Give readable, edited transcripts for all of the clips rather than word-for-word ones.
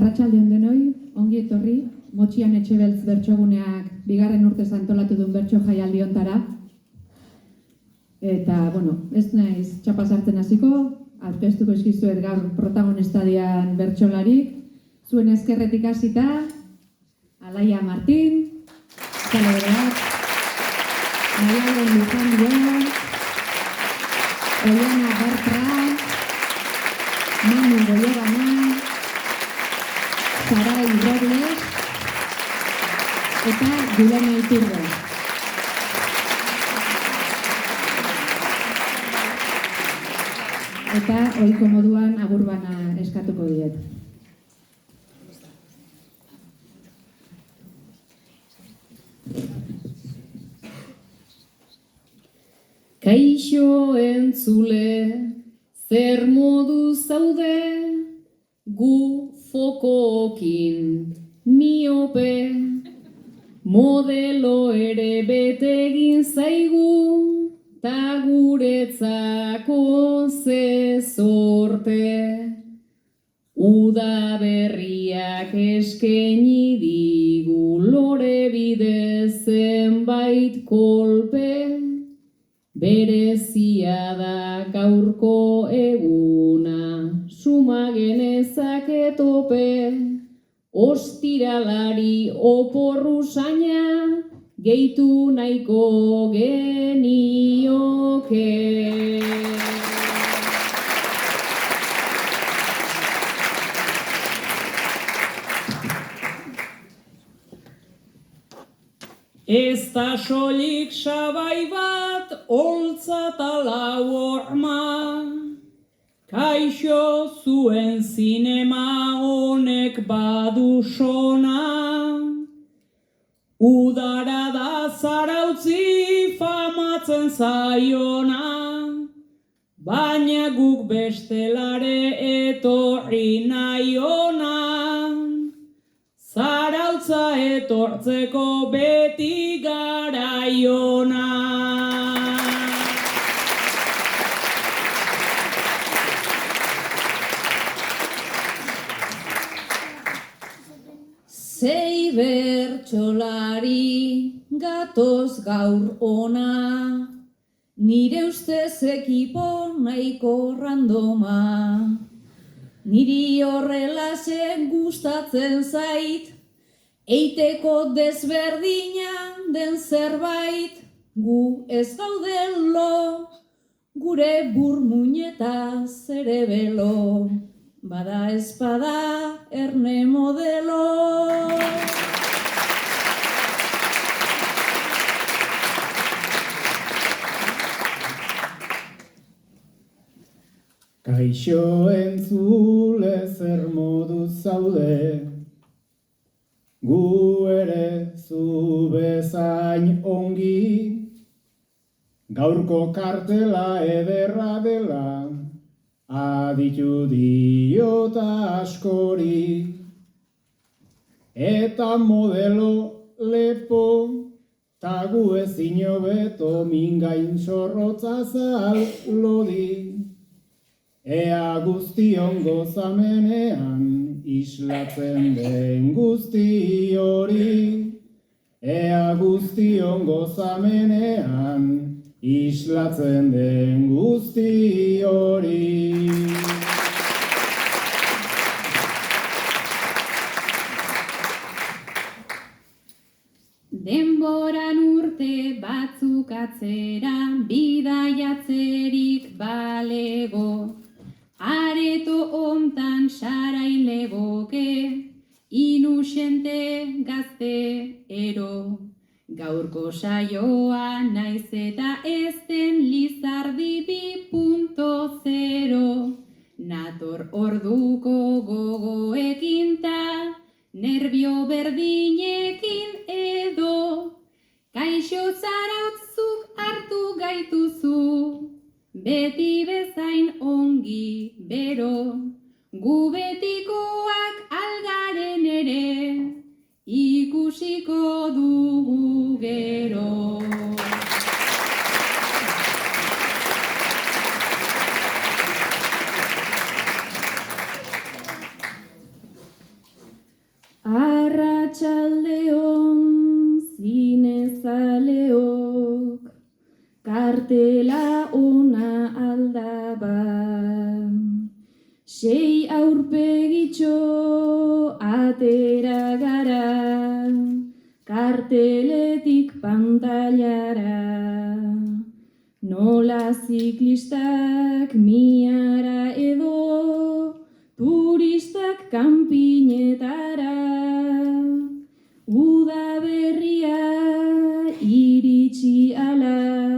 Arratsalde on denoi, ongi etorri, Motxian Etxebeltz bertsoguneak bigarren urtez antolatu duen bertso jaialdi hontara. Eta, ez naiz txapa sartzen hasiko, aurkeztuko eskizuet gaur protagonistadian bertsolarik, zuen ezkerretik hasita, Alaia Martin, Zaleberak, Maialen Lujandio, Oiana Bertra, Manu Goiogana, Sarai Robles eta Julen Iturbe. Eta ohiko moduan agur bana eskatuko diet. Kaixo entzule, zer modu zaude, gu fokokin miope, modelo ere bete egin zaigu, ta guretzako ze zorte. Uda berriak eskaini digu lore bidez zenbait kolpe, berezia da gaurko eguna, suma genezake tope, ostiralari oporru saina, gehitu nahiko genioke. Ez da soilik sabai bat, holtza eta lau horma, kaixo zuen zinema honek badu sona, udara da Zarautzi famatzen zaiona, baina guk bestelare etorri nahi ona. Zarautza etortzeko beti garaiona. Sei bertsolari gatoz gaur ona, nire ustez ekipo nahiko randoma. Niri horrelaxe gustatzen zait, eiteko desberdina den zerbait, gu ez gaude lo, gure burmuineta zerebelo, bada espada erne modelo. Kaixo entzule zer modu zaude, gu ere zu bezain ongi, gaurko kartela ederra dela, aditu diota askori, eta modelo lepo, ta gu ezin hobeto mingain zorrotza lodi. Ea guztion gozamenean islatzen den guzti hori. Ea guztion gozamenean islatzen den guzti hori. Denboran urte batzuk atzera, bidaiatzerik balego, areto hontan Sarai legoke, inusente gazte ero. Gaurko saioa naiz eta ez den Lizardi 2.0, nator orduko gogoekin ta nervio berdinekin edo. Kaixo Zarautzuk hartu gaituzu, beti bezain ongi bero, gu betikoak algaren ere, ikusiko dugu gero. kartela ona aldaba. 6 aurpegitxo atera gara, karteletik pantailara. Nola ziklistak miara edo, turistak kanpinetara. Uda berria iritsi ala,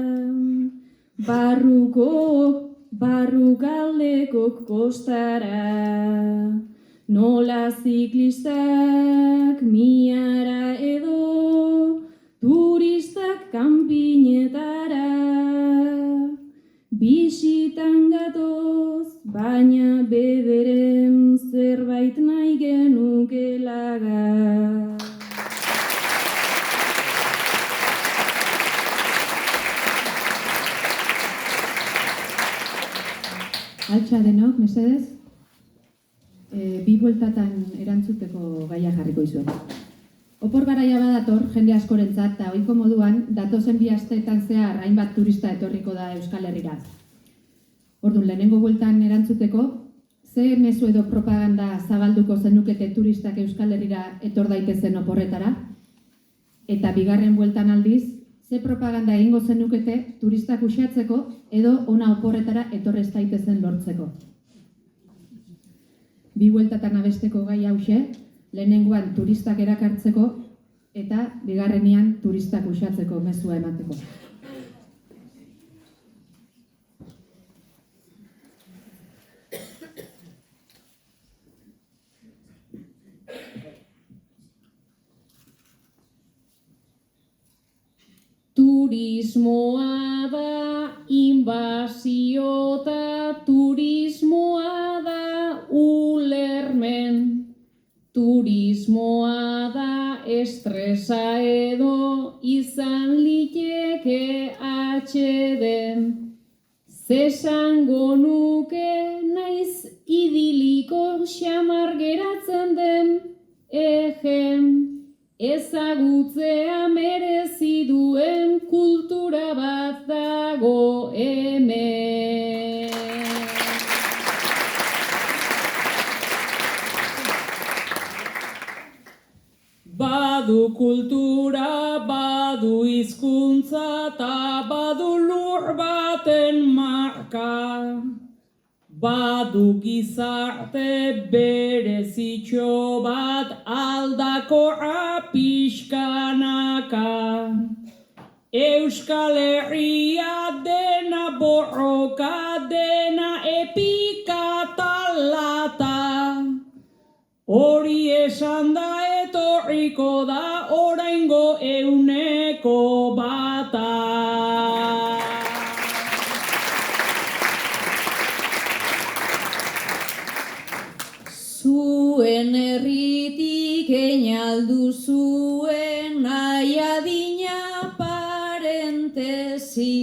barrukaldekok kostara. Nola ziklistak miara edo, turistak kanpinetara. Bisitan gatoz, baina bederen zerbait nahi genukelaga. Altxa denok, mesedez, bi bueltatan erantzuteko gaia jarriko izuet. Opor garaia badator, jende askorentzat, eta ohiko moduan, datozen 2 asteetan zehar hainbat turista etorriko da Euskal Herrira. Orduan, lehenengo bueltan erantzuteko, ze mezu edo propaganda zabalduko zenukete turistak Euskal Herrira etor daitezen oporretara? Eta bigarren bueltan aldiz, ze propaganda egingo zenukete turistak uxatzeko edo ona oporretara etorrez daitezen lortzeko? Bi bueltatan abesteko gai hauxe, lehenengoan turistak erakartzeko eta bigarrenean turistak uxatzeko mezua emateko. Turismoa da inbasiota, turismoa da ulermen. Turismoa da estresa edo izan liteke atxeden. Zesango nuke naiz idiliko xamar geratzen den egen. Ezagutzea merezi duen kultura bat dago hemen. Badu kultura, badu hizkuntza eta badu lur baten marka. Badu gizarte berezitxo bat aldakorra pixkanaka. Euskal Herria dena borroka, dena epika talata. Hori esan da etorriko da oraingo 100%. Zuen herritik einaldu zuen nahi adina parentesi.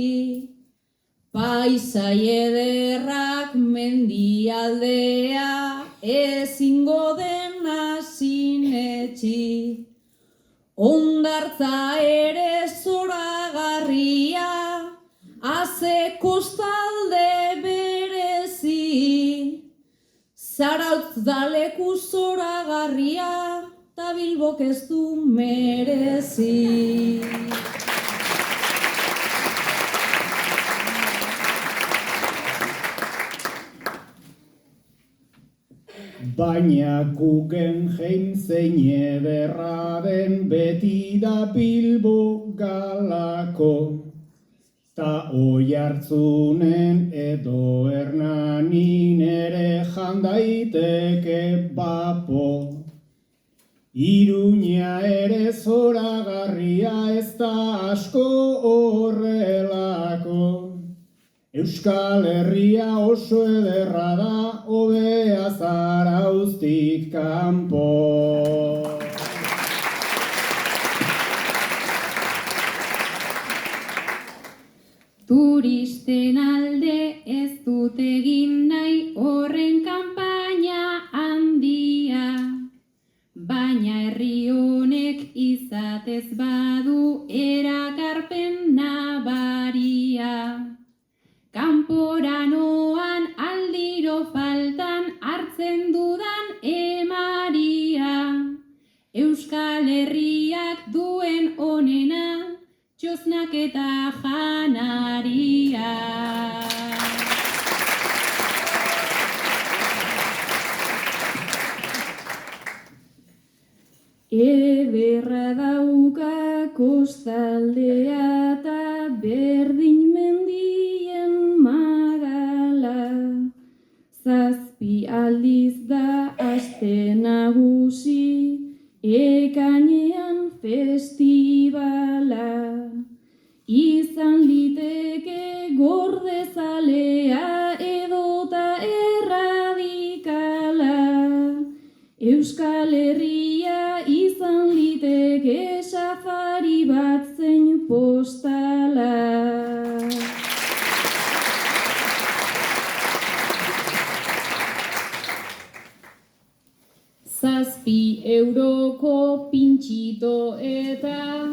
Paisai ederrak mendialdea ezingo dena sinetxi. Hondartza ere zoragarria, haze kostalde berezi. Zarautz da leku zoragarria, ta Bilbok ez du merezi. Baina Guggenheim zein ederra den beti da Bilbo galako. Ta Oiartzunen edo Hernanin ere jan daiteke bapo. Iruña ere zoragarria ez da asko horrelako. Euskal Herria oso ederra da, hobea Zarauztik kanpo. Turisten alde ez dut egin nahi horren kanpaina handia, baina herri honek izatez badu erakarpen nabaria. Kanporanoan aldiro faltan hartzen dudan emaria. Euskal Herriak duen onena, txosnak eta janaria. Ederra dauka kostaldea eta berdin mendien magala. Zazpi aldiz da aste nagusi, ekainean festibala. Izan liteke gordezalea edota erradikala. Euskal Herria izan liteke safari bat zein postala. Zazpi euroko pintxito eta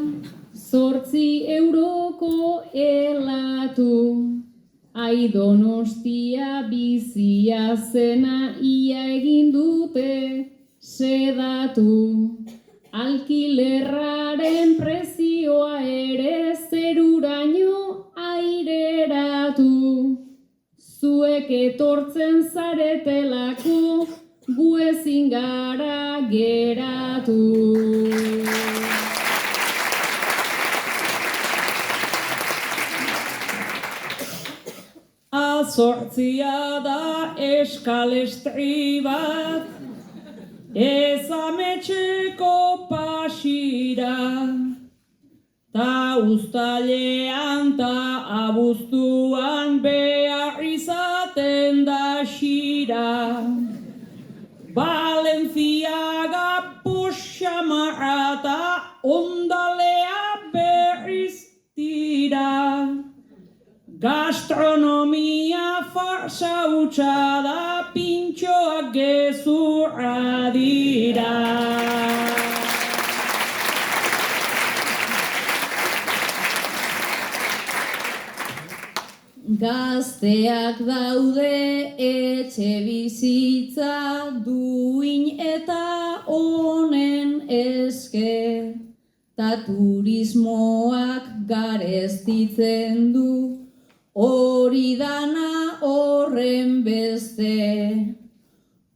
8 euroko helatu. Ai Donostia bizia zena ia egin dute sedatu. Alkilerraren prezioa ere zeruraino aireratu. Zuek etortzen zaretelako, gu ezin gara geratu. Azortzia da eskalestri bat, ezametxeko pasira, ta uztailean ta abuztuan behar izaten da xira. Valentziaga Puxamarra ta Ondalea berriz tira. Gastronomia farsa hutsa da, pintxoak gezurra dira. Gazteak daude etxe bizitza duin eta honen eske, ta turismoak garestitzen du, hori dana horren beste.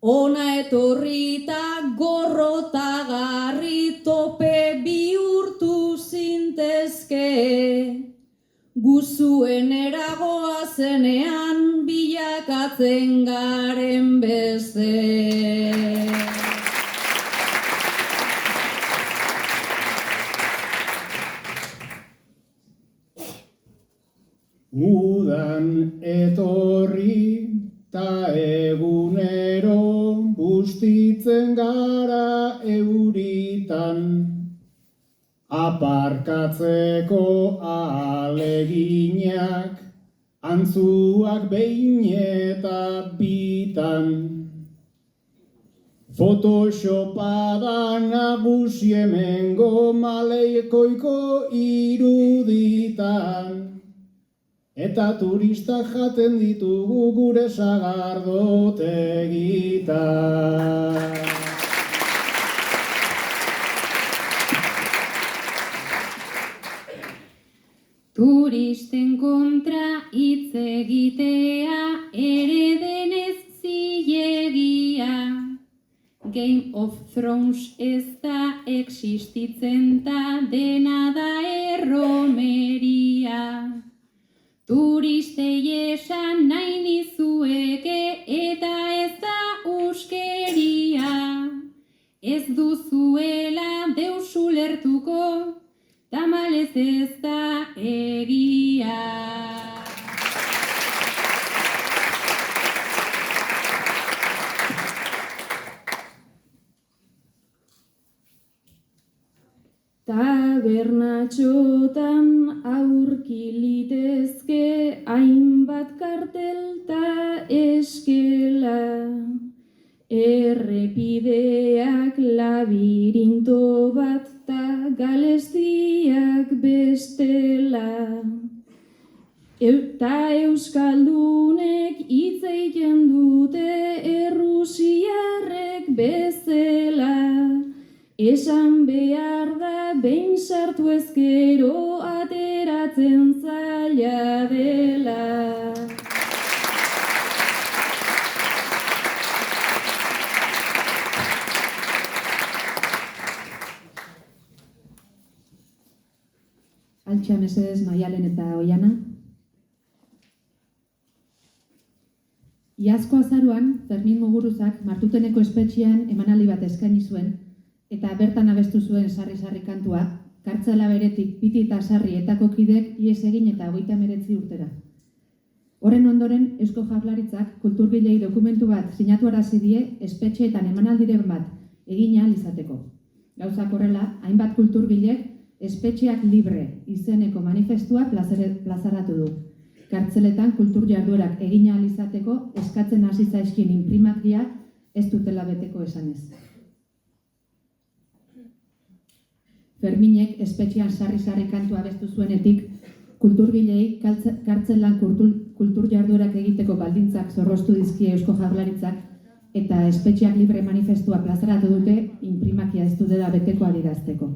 Ona etorrita gorrotagarri tope bihurtu zintezke. Guzuen eragoa zenean bilakatzen garen beste. Udan etorri ta egunero bustitzen gara euritan. Aparkatzeko aleginak, antzuak behin eta bitan. Photoshopa da nagusi hemengo maleikoiko iruditan. Eta turistak jaten ditugu gure sagardotegitan. Turisten kontra hitz egitea ere denez zilegia. Game of Thrones ez da existitzen ta dena da erromeria. Turistei esan nahi nizueke eta ez da uskeria. Ez duzuela deus ulertuko, tamalez ez da egia. Tabernatxotan aurki litezke hainbat kartel ta eskela. Errepideak labirinto bat ta galestiak bestela. Eta euskaldunek hitz egiten dute errusiarrek bezala. Esan behar da behin sartu ezkero ateratzen zaila dela. Altxa mesedez Maialen eta Oiana. Iazko azaruan, Fermin Muguruzak Martuteneko espetxean emanaldi bat eskaini zuen, eta bertan abestu zuen sarri-sarri kantua, kartzela beretik Piti eta Sarri etako kidek ihes egin eta 39 urtera. Horren ondoren, Eusko Jaurlaritzak kulturgilei dokumentu bat sinatuarazi die espetxeetan emanaldiren bat egin ahal izateko. Gauzak horrela, hainbat kulturgilek espetxeak libre izeneko manifestua plazaratu du. Kartzeletan kultur jarduerak egin ahal izateko eskatzen hasi zaizkien inprimakiak ez dutela beteko esanez. Ferminek espetxean sarri-sarri kantua abestu zuenetik, kulturgilei kartzelan kultur jarduerak egiteko baldintzak zorroztu dizkie Eusko Jaurlaritzak eta espetxeak libre manifestua plazaratu dute inprimakia ez dutela beteko adierazteko.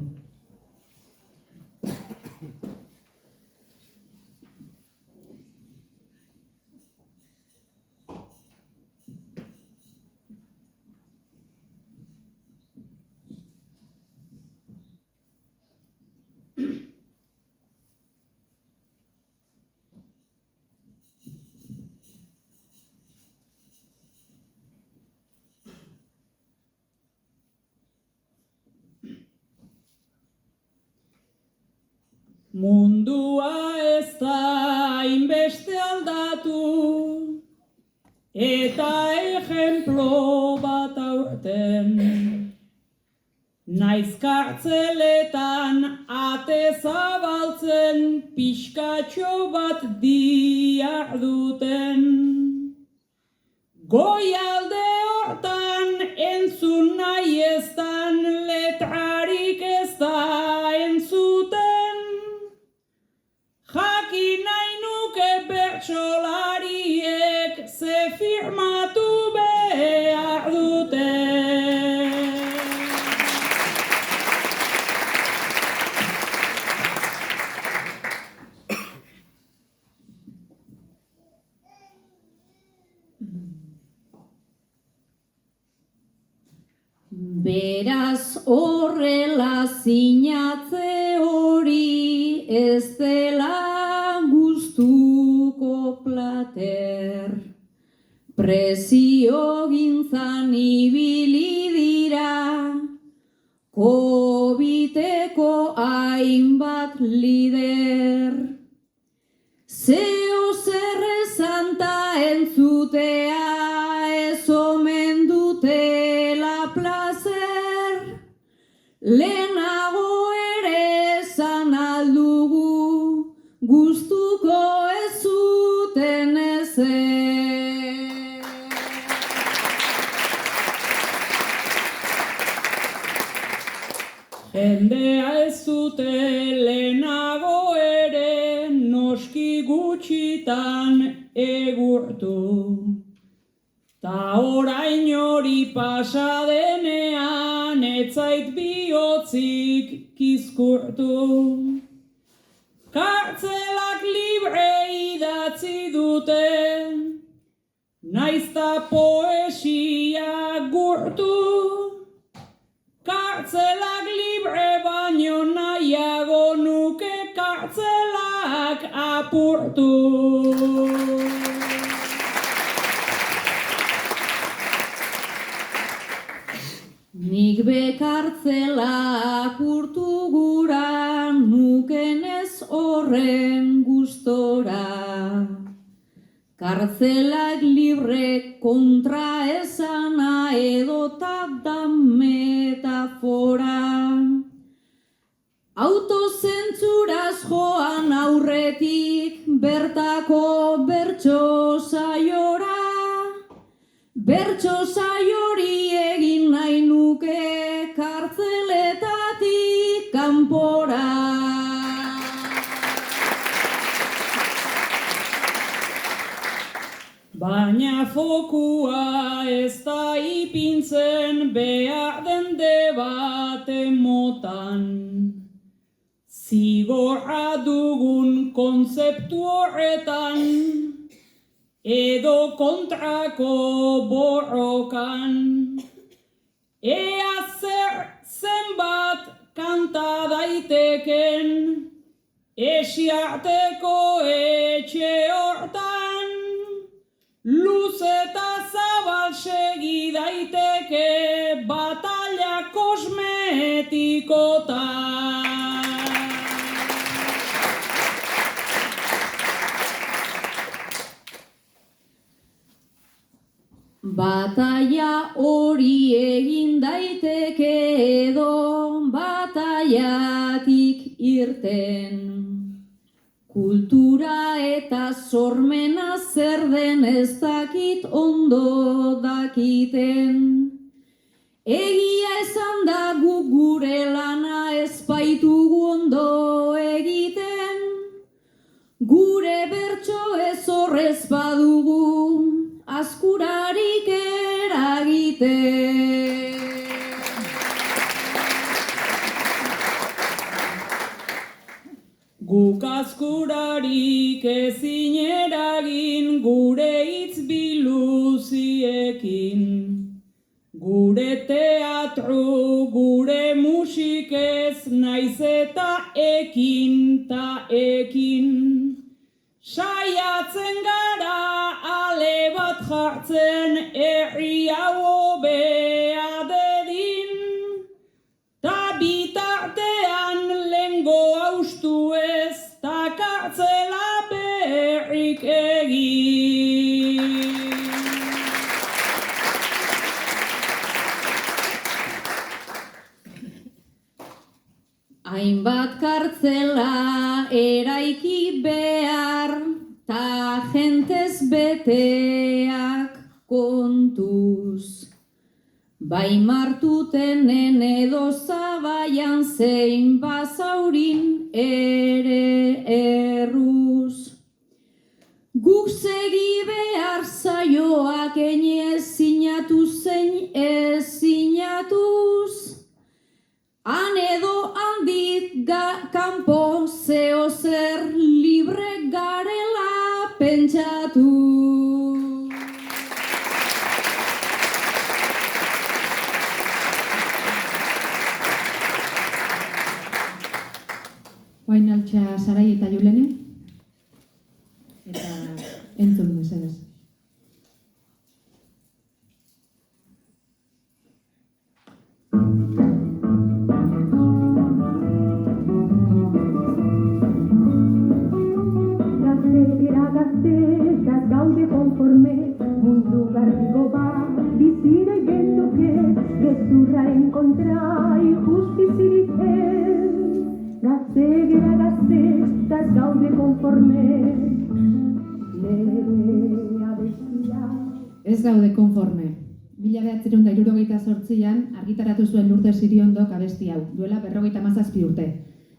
Mundua ez da hainbeste aldatu, eta ejemplo bat aurten. Naiz kartzeletan ate zabaltzen, pixkatxo bat diarduten. Goialde hortan entzun nahi eztan, letrarik ez da entzuten. Jakin nahi nuke bertsolariek ze firmatu behar dute. Beraz horrela sinatze hori ez dela gustuko plater. Presio gintzan ibili dira, kobiteko hainbat lider. Zeo zer esan ta entzutea ez omen dutela plazer. Lehenago ere esan aldugu, gustuko ez zuten ezer. Jendea ez zute lehenago ere noski gutxitan egurtu. Ta orain hori pasa denean etzait bihotzik kizkurtu. Kartzelak libre idatzi dute, naizta poesia gurtu. Kartzelak libre baino nahiago nuke kartzelak apurtu. Nik bekartzela apurtu gura nukenez horren gustora. Kartzelak libre kontra esana edota da metafora. Autozentzuraz joan aurretik bertako bertso saiora. Bertso saiori egin nahi nuke kartzeletatik kanpora. Baina fokua ez da ipintzen behar den debate motan. Zigorra dugun kontzeptu horretan, edo kontrako borrokan. Ea zenbat kanta daiteken, esiarteko etxe hortan, luz eta zabal segi daiteke batalla kosmetikotan. Batalla hori egin daiteke edo bataiatik irten. Kultura eta sormena zer den ez dakit ondo dakiten. Egia esan da guk gure lana ez baitugu ondo egiten. Gure bertso ez horrez badugu askurarik eragiten. Guk askurarik ezin eragin gure hitz biluziekin. Gure teatro, gure musikez naiz eta ekin ta ekin. Saiatzen gara ale bat jartzen herri hau hobea dedin. Ta bitartean lengo haustu ez ta kartzela berrik egin. Hainbat kartzela eraiki behar, ta jentez beteak kontuz. Bai martutenen edo zabaian zein bazaurin ere erruz. Guk segi behar zaioak ene sinatu zein ez sinatuz. Han edo handik kanpo zeo zer libre garela pentsatu. Oain altxa Sarai eta Julene, eta entzun mesedez. Gaude konforme, mundu garbigo bat, bizire genduke, gezurraren kontra injustizirik ez. Gazte gera gazte, taz gaude konforme, nere abestia. Ez gaude konforme. 1978an argitaratu zuen Lourdes Iriondok abesti hau, duela 57 urte.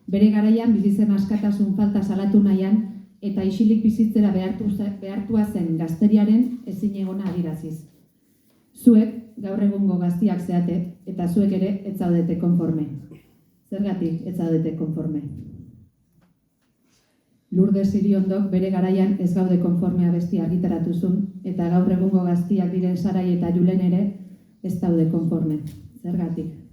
Bere garaian bizi zen askatasun falta salatu nahian, eta isilik bizitzera behartua zen gazteriaren ezinegona adiraziz. Zuek gaur egungo gaztiak zeate, eta zuek ere ez zaudete konforme. Zergatik ez zaudete konforme? Lourdes Iriondok bere garaian ez gaude konforme abesti argitaratu zuen, eta gaur egungo gaztiak diren Sarai eta Julen ere ez daude konforme. Zergatik?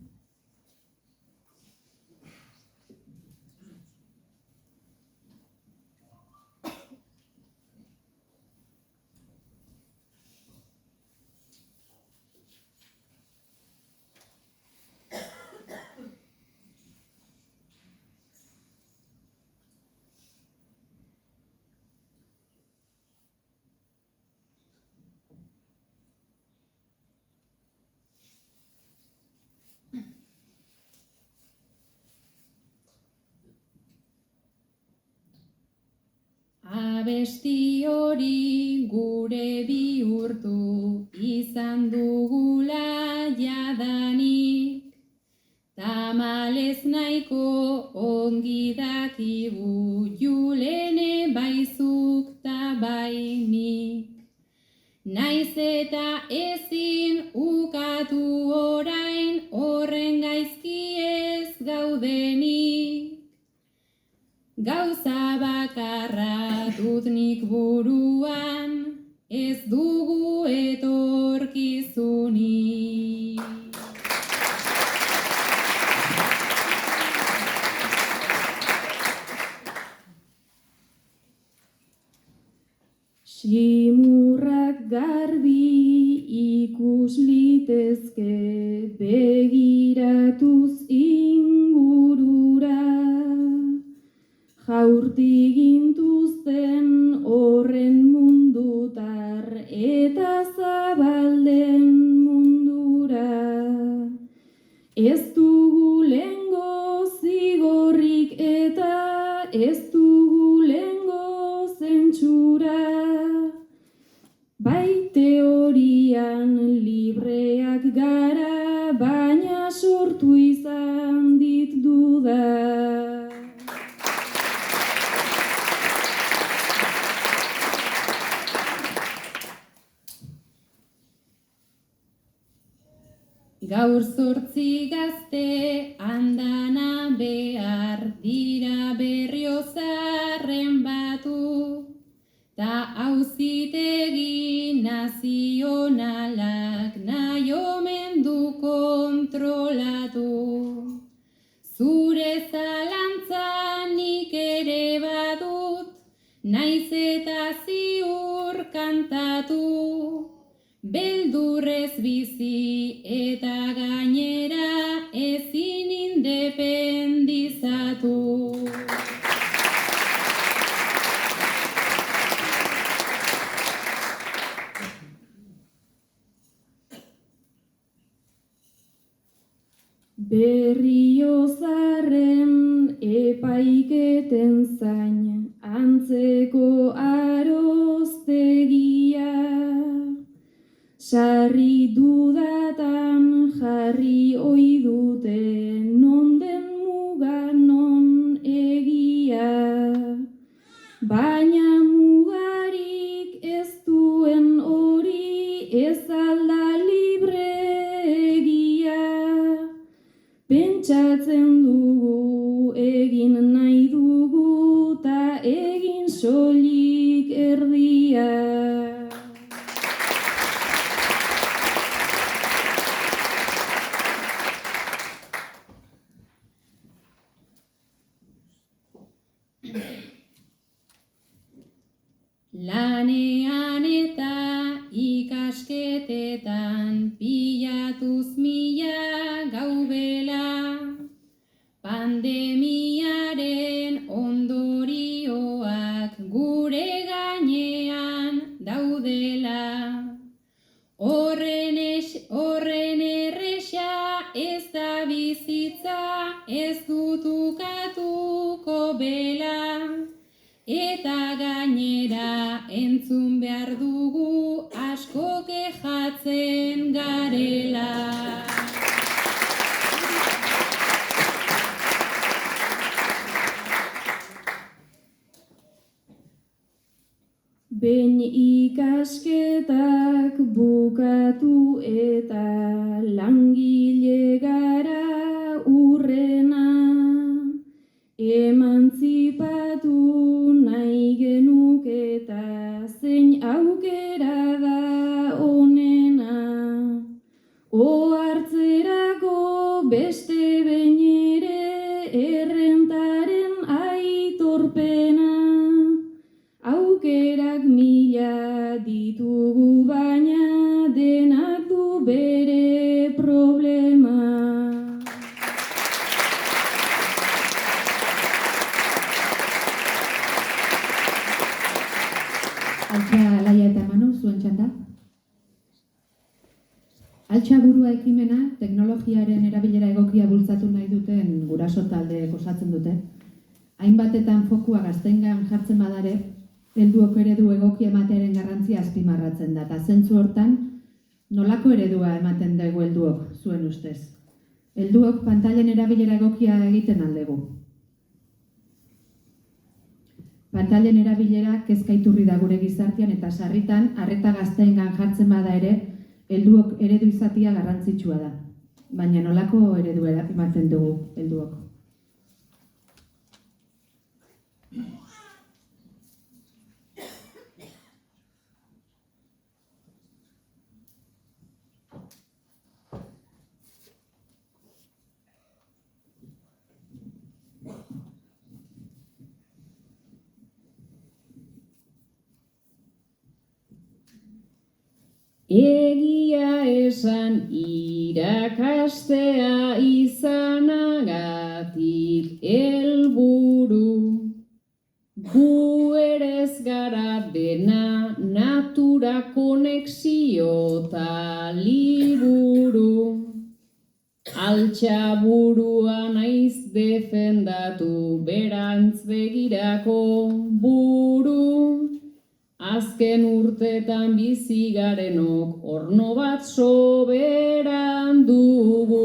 Abesti hori gure bihurtu izan dugula jadanik, tamalez nahiko ongi dakigu Julene baizuk ta bainik. Naiz eta ezin ukatu orain horren gaizki ez gaudenik. Gauza bakarra dut nik buruan, ez dugu etorkizunik. Simurrak garbi ikus litezke begiratuz ingurura, jaurti gintuzten horren mundutar eta zabalden mundura. Ez dugu lehengo zigorrik eta ez dugu lehengo zentsura. Bai teorian libreak gara, baina sortu izan dit duda. Gaur 8 gazte andana behar dira Berriozarren batu, ta auzitegi nazionalak nahi omen du kontrolatu. Zure zalantza nik ere badut, naiz eta ziur kantatu. Beldurrez bizi eta gainera ezin independizatu. Berriozarren epaiketen zain antzeko aroztegia, sarri dudatan jarri ohi dute non den muga non egia, baina mugarik ez duen hori ez alda libregia. Pentsatzen dugu egin nahi dugu ta egin soilik erdia. Lanean eta ikasketetan pilatuz mila gaubela, pandemiaren ondorioak gure gainean daudela. Horren erresa ez da bizitza, ez dut ukatuko bela. Eta gainera entzun behar dugu asko kejatzen garela. Behin ikasketak bukatu eta langile gara urrena, emantzipatu nahi genuke eta zein aukera da onena. Ohartzerako beste behin ere errentaren aitorpena, aukerak mila ditugu baina denak du bere problema. Altxa, Laia eta Manu, zuen txanda. Altxa burua ekimena teknologiaren erabilera egokia bultzatu nahi duten guraso taldeek osatzen dute. Hainbatetan fokua gazteengan jartzen badare, helduok eredu egokia ematearen garrantzia azpimarratzen da, eta zentzu hortan, nolako eredua ematen dugu helduok, zuen ustez? Helduok pantailen erabilera egokia egiten aldegu. Pantailen erabilera kezka iturri da gure gizartean eta sarritan arreta gazteengan jartzen bada ere, helduok eredu izatea garrantzitsua da. Baina nolako eredu ematen dugu helduok? Egia esan irakastea izanagatik helburu, gu ere ez gara dena natura konexio ta liburu. Altxaburua naiz defendatu berantz begirako buru. Azken urtetan bizi garenok orno bat soberan dugu.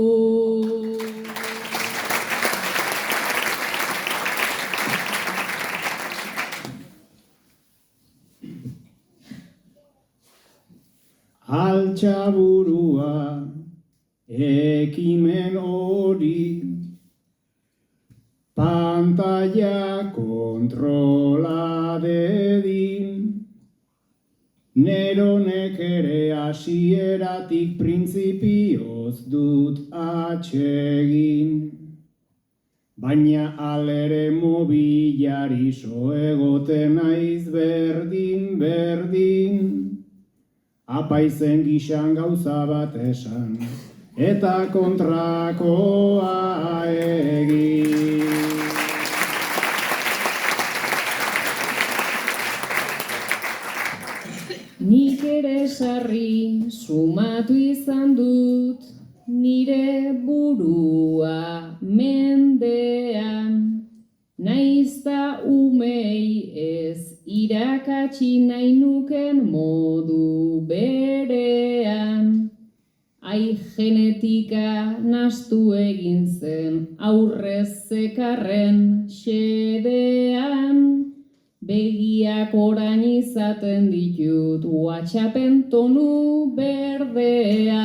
Altxaburua ekimen hori, pantalla kontrola dedin. Neronek ere hasieratik printzipioz dut atsegin. Baina alere mobilari so egoten naiz berdin. Apaizen gixan gauza bat esan, eta kontrakoa egin. Nik ere sarri sumatu izan dut, nire burua mendean. Naizta umei ez irakatsi nahi nuken modu berean. Ai genetika nastu egin zen aurrez zekarren xedean. Begiak orain izaten ditut WhatsAppen tonu berdean.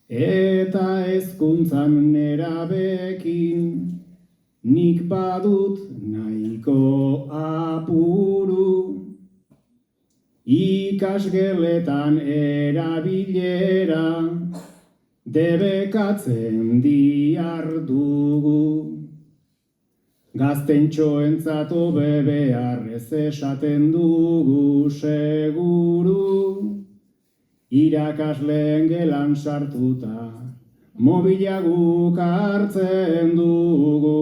Eta hezkuntzan nerabekin, nik badut nahiko apuru. Ikasgeletan erabilera debekatzen diardugu. Gaztentxoentzat hobe beharrez esaten dugu seguru. Irakasleen gelan sartuta mobila guk hartzen dugu.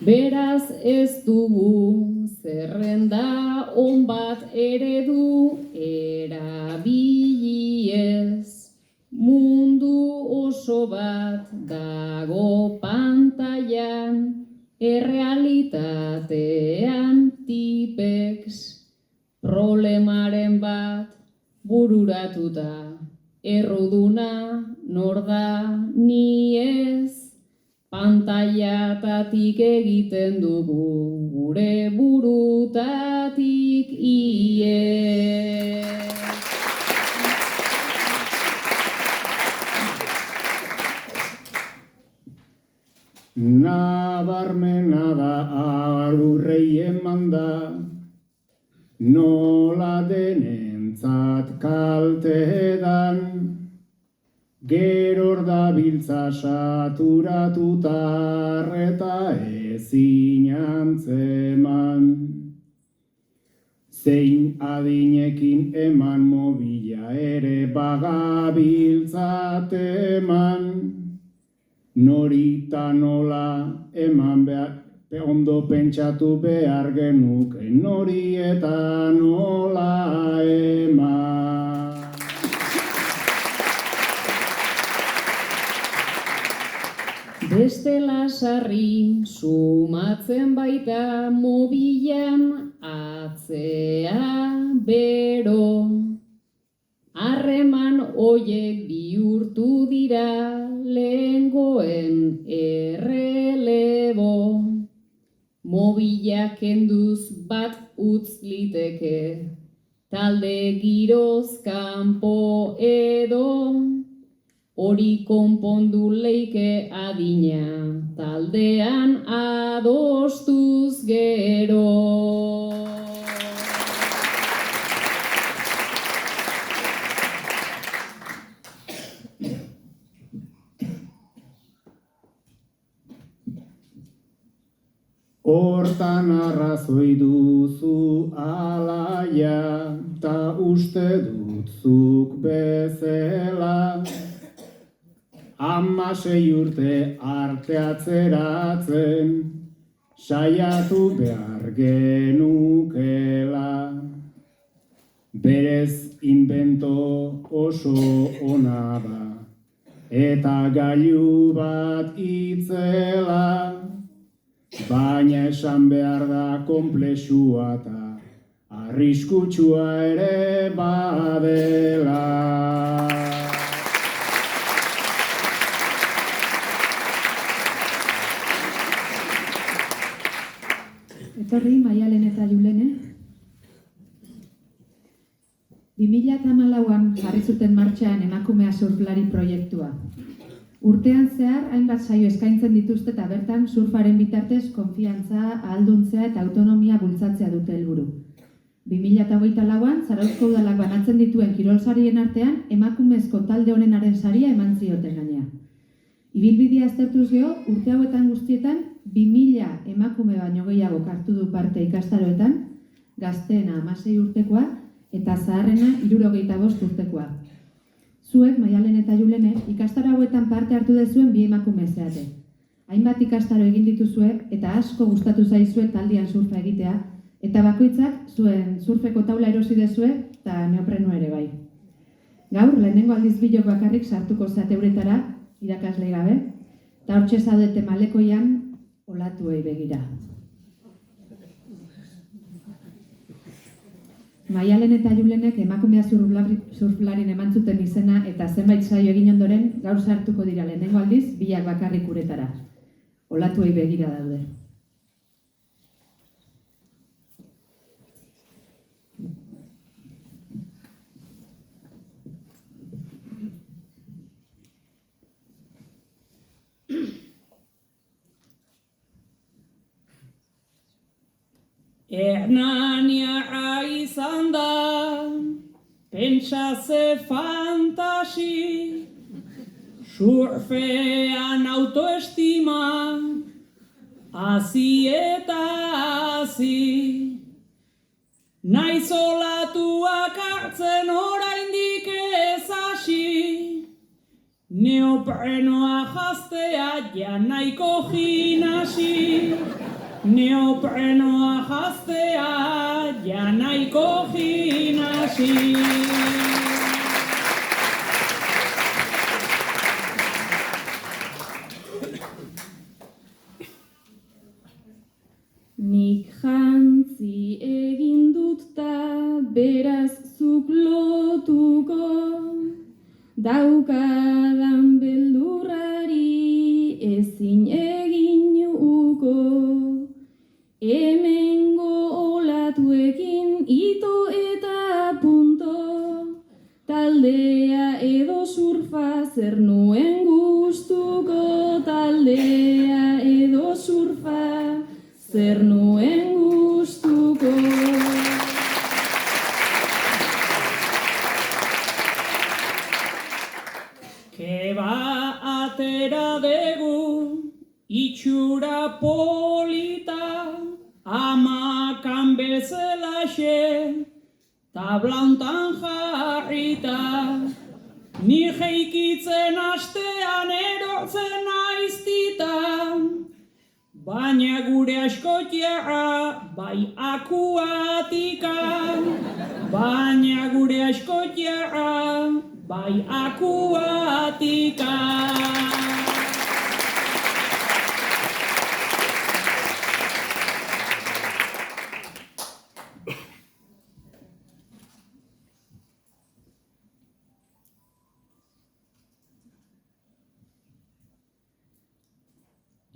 Beraz ez dugu zerrenda on bat eredu erabiliez. Mundu oso bat dago pantailan, errealitatean tipex. Problemaren bat bururatuta, erruduna nor da ni ez. Pantaiatatik egiten dugu gure burutatik iez. Nabarmena da aurrei eman da, nola denentzat kalte dan. Geror dabiltza saturatuta arreta ezin antzeman. Zein adinekin eman mobila ere bagabiltzat eman. Norita nola eman behar, ondo pentsatu behar genuke, nori eta nola eman. beste lasarri sumatzen baita mobilan atzea bero. Harreman hoiek bihurtu dira lehengoen errelebo. Mobilak kenduz bat utz liteke, talde giroz kanpo edo. Hori konpondu leike adina, taldean adostuz gero. Hortan arrazoi duzu alaia, ta uste dut zuk bezala. 16 urte arte atzeratzen, saiatu behar genukela. Berez invento oso ona da, eta gailu bat itzela. Baina esan behar da konplexua eta arriskutsua ere badela. Etorri Maialen eta Julene. 2014an jarri zuten martxan emakumea surflari proiektua. Urtean zehar hainbat saio eskaintzen dituzte eta bertan surfaren bitartez konfiantza, ahalduntzea eta autonomia bultzatzea dute helburu. 2024an Zarauzko udalak banatzen dituen kirolsarien artean emakumezko talde honenaren saria eman zioten gainea. Ibilbidea aztertuz gero, urte hauetan guztietan 2000 emakume baino gehiago hartu du parte ikastaroetan, gazteena 16 urtekoa eta zaharrena 75 urtekoa. Zuek, Maialen eta Julene, ikastaro hauetan parte hartu dezuen 2 emakume zeate. Hainbat ikastaro egin dituzue eta asko gustatu zaizue taldean surfa egitea, eta bakoitzak zuen surfeko taula erosi dezue eta neoprenua ere bai. Gaur, lehenengo aldiz bilok bakarrik sartuko zate uretara, irakaslei gabe, eta hortxe zaudete malekoian olatuei begira. Maialen eta Julenek emakumea surflarin eman zuten izena eta zenbait saio egin ondoren gaur sartuko dira lehenengo aldiz biak bakarrik uretara. Olatuei begira daude. Hernania izan da, pentsa ze fantasi, surfean autoestima, hazi eta hazi. Naiz olatuak hartzen oraindik ez hasi, neoprenoa jaztea ja nahiko jinasi. Neoprenoa jaztea ja nahiko jinasi. Nik jantzi egin dut ta beraz zuk lotuko, daukadan beldurrari ezin egin uko. Hemengo olatuekin ito eta punto, taldea edo surfa zer nuen gustuko, taldea edo surfa zer nuen gustuko. Keba atera degu itxura polita, amakan bezelaxe, tablantan jarrita. Ni jeikitzen astean erortzen naiztita, baina gure askotiara bai akuatika. Baina gure askotiara bai akuatika.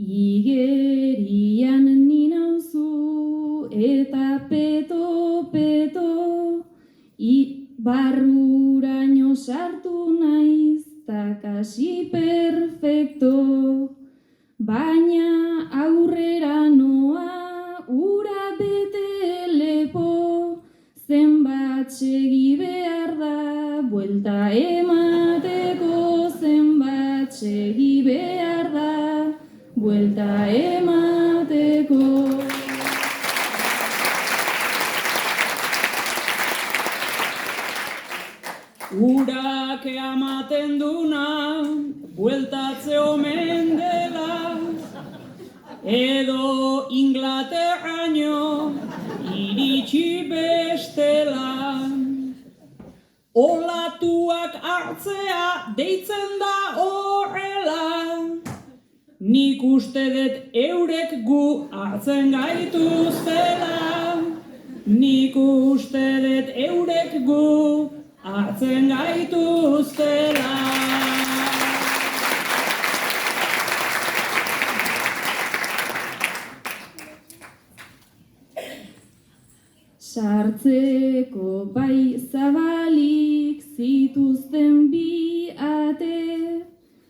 igerian ni nauzu eta peto, barruraino sartu naiz ta kasi perfecto, baina aurrera noa ura bete lepo, zenbat segi behar da buelta emateko, zenbat segi behar da buelta emateko. Urak ematen duna, bueltatze omen dela, edo Inglaterraino iritsi bestela. Olatuak hartzea deitzen da horrela, nik uste dut eurek gu hartzen gaituztela, nik uste dut eurek gu hartzen gaituztela. Sartzeko bai zabalik zituzten bi ate,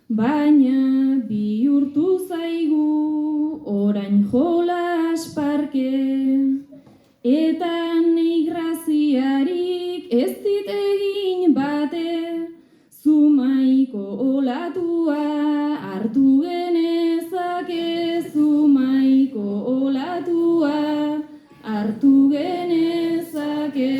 baina bihurtu zaigu orain jolas parke, eta nei graziarik ez dit egin bate, Zumaiko olatua hartu genezake, Zumaiko olatua hartu genezake.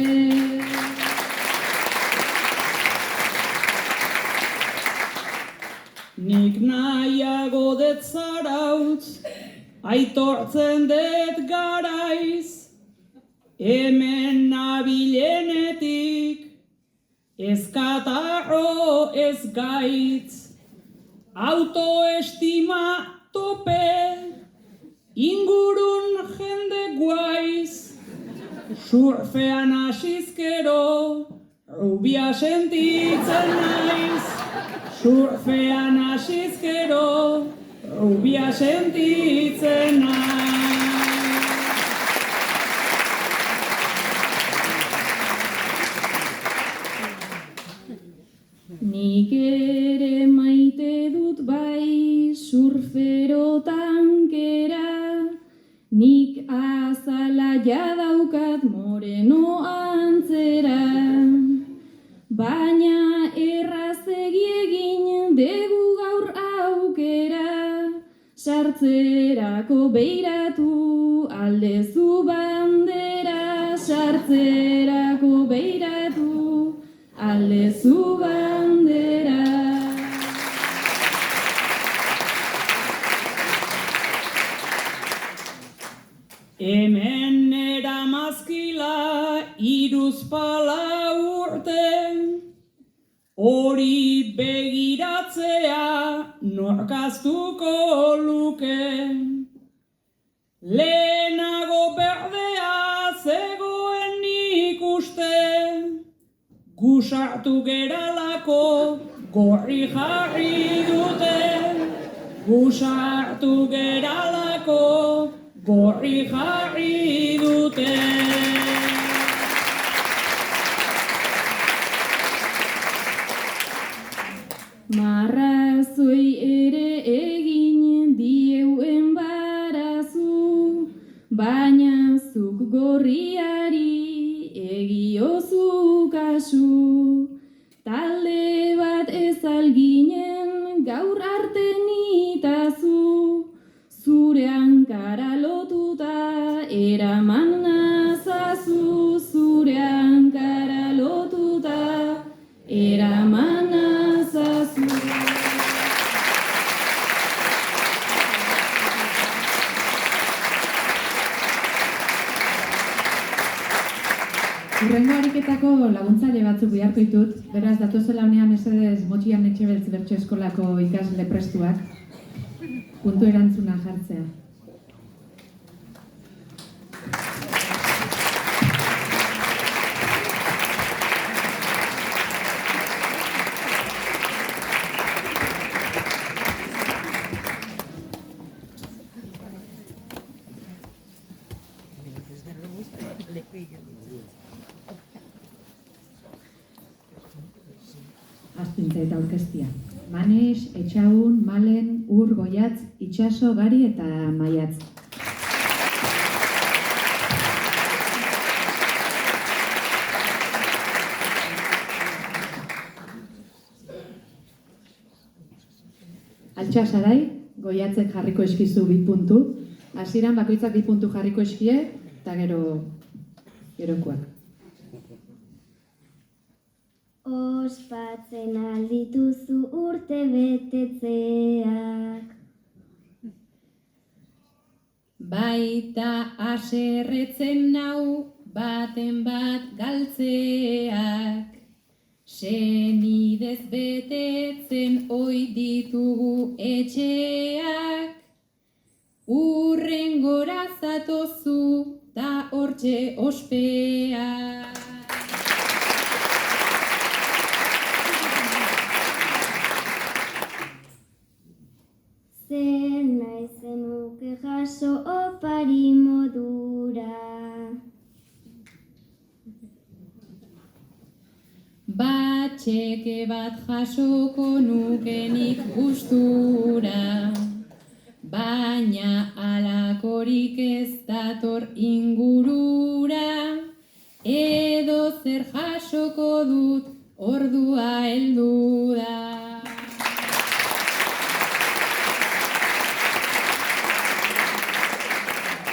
Nik nahiago dut zarautz, aitortzen dut garaiz, hemen nabilenetik, ez katarro ez gaitz, autoestima tope, ingurun jende guaiz, surfean asizkero, rubia sentitzen naiz, surfean asizkero, rubia sentitzen naiz. Nik ere maite dut bai surfero tankera, nik azala jadaukat moreno antzera, baina errazegi egin degu gaur aukera, sartzerako beiratu aldezu bandera, sartzerako beiratu aldezu bandera. Hemen eramazkila hiruzpala urte, hori begiratzea norkaztuko luke. Lehenago berdea zegoen ikuste, gusartu geralako gorri jarri dute, gusartu geralako gorri jarri dute. Marrazoi ere egin dieuen barazu, baina zuk gorriari egiozu kasu. Talde bat ez alginen gaur arte nitazu, zure hankara lotuta eraman nazazu, zure hankara lotuta eraman nazazu. Hurrengo ariketako laguntzaile batzuk beharko ditut, beraz datozela honean mesedez Motxian Etxebeltz Bertso Eskolako ikasle prestuak, puntu erantzuna jartzea. astintza eta aurkeztia. Manes, Etxaun, Malen, Ur, Goiatz, Itxaso, Gari eta Maiatz. Altxa Sarai, Goiatzek jarriko eskizu 2 puntu. Hasieran bakoitzak 2 puntu jarriko eskie, eta gerokoak. Ospatzen aldituzu urte betetzeak. Baita aserretzen nau baten bat galtzeak. Senidez betetzen oi ditugu etxeak. Urrengora zatozu da hortxe ospeak. Zer nahi zenuke jaso opari modura. Batxeke bat jasoko nukenik gustura, baina alakorik ez dator ingurura, edo zer jasoko dut ordua heldu da.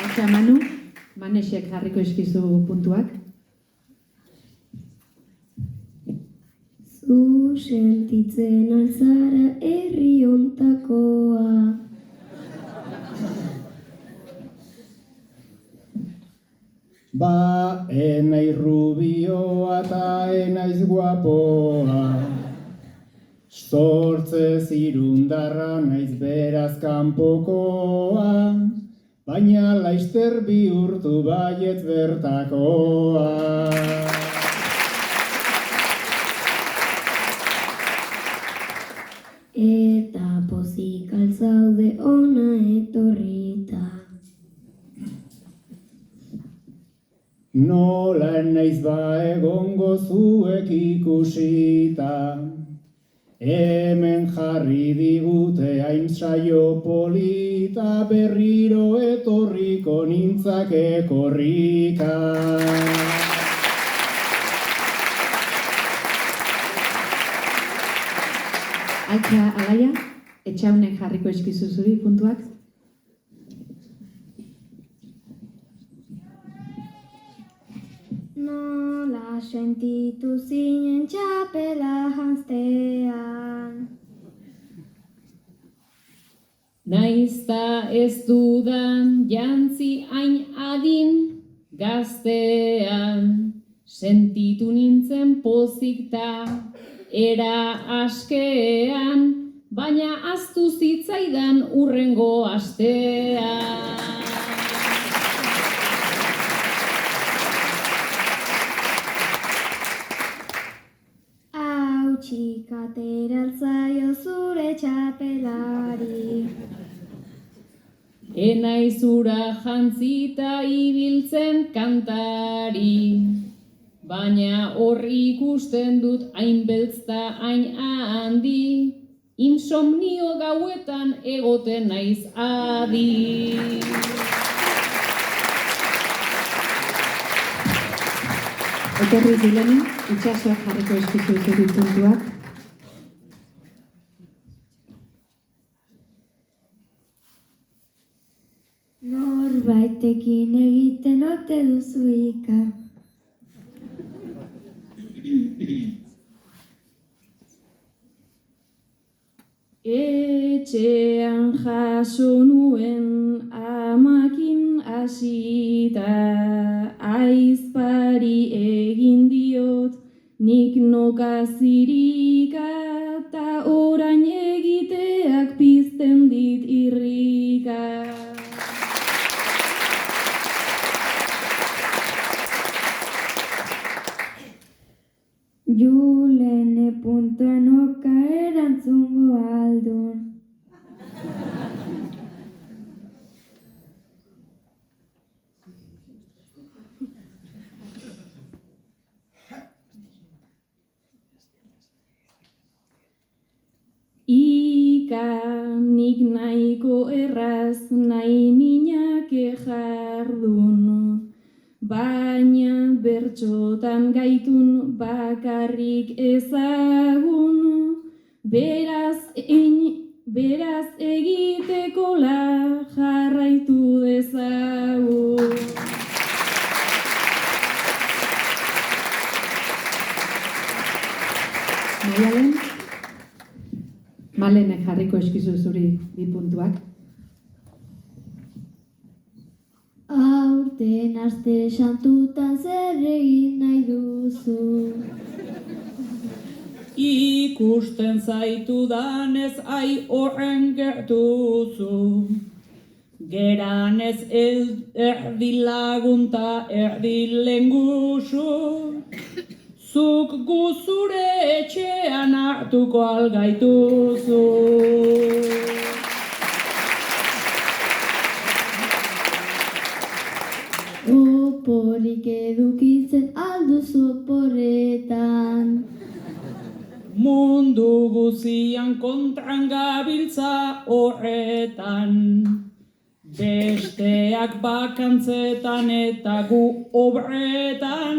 Altxa Manu, Manesek jarriko eskizu puntuak. Zu sentitzen alzara herri hontakoa. Ba, enaiz rubioa eta enaiz guapoa. Zortzez irundarra naiz beraz kanpokoa, baina laizter bihurtu baietz bertakoa. Eta pozik altzaude ona etorrita. Nola naiz ba egongo zuek ikusita, hemen jarri digute hain saio polita, berriro etorriko nintzake korrika. Altxa Alaia, Etxaunek jarriko eskizu zuri puntuak. Nola sentitu zinen txapela janztean. Naizta ez dudan jantzi hain adin gaztean, sentitu nintzen pozikta era askean, baina ahaztu zitzaidan hurrengo astean. Hautsik ateraltzaio zure txapelari. Enaizura jantzita ibiltzen kantari, baina hor ikusten dut hain beltzta hain handi, insomnio gauetan egoten naiz adi. Etorri zilenin, Itxasoak jarriko eskizu zuri puntuak. Norbaitekin egiten ote duzu ika. Etxean jaso nuen amakin hasita, aizpari egin diot nik nokazirika, ta orain egiteak pizten dit irrika. Julene puntuan oka erantzungo aldun. nik nahiko erraz nahi ninak jardun, baina bertxotan gaitun bakarrik ezagun, beraz egiteko la jarraitu dezagun. Maialen, Malenek jarriko eskizu zuri bi puntuak. Aurten aste santutan zer egin nahi duzu? Ikusten zaitu danez ai horren gertuzu. Geranez erdi lagunta erdi lengusu. Zuk guzure etxean hartuko algaituzu. Oporik edukitzen alduzu oporretan. Mundu guzian kontran gabiltza horretan. Besteak bakantzetan eta gu obretan.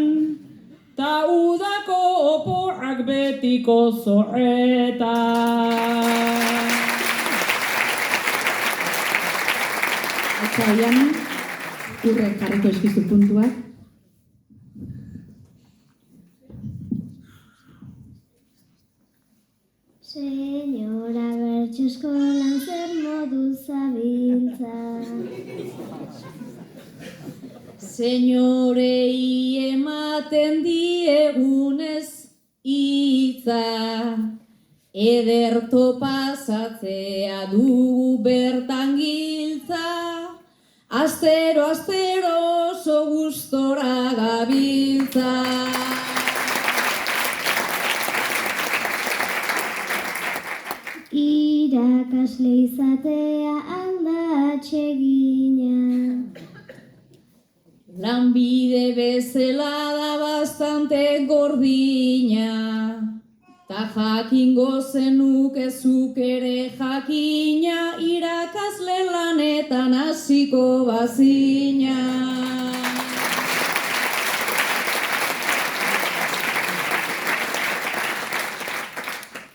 Ta udako oporrak betiko zorretan. Eta Oiana, Urrek jarriko eskizu puntuak. Senyora, bertso eskolan zer modu zabiltza? Senyorei ematen diegunez hitza, ederto pasatzea dugu bertan giltza, astero oso gustora gabiltza. Irakasle izatea alda atsegina. Lanbide bezala da bastante gordina, ta jakingo zenuke zuk ere jakina, irakasle lanetan hasiko bazina.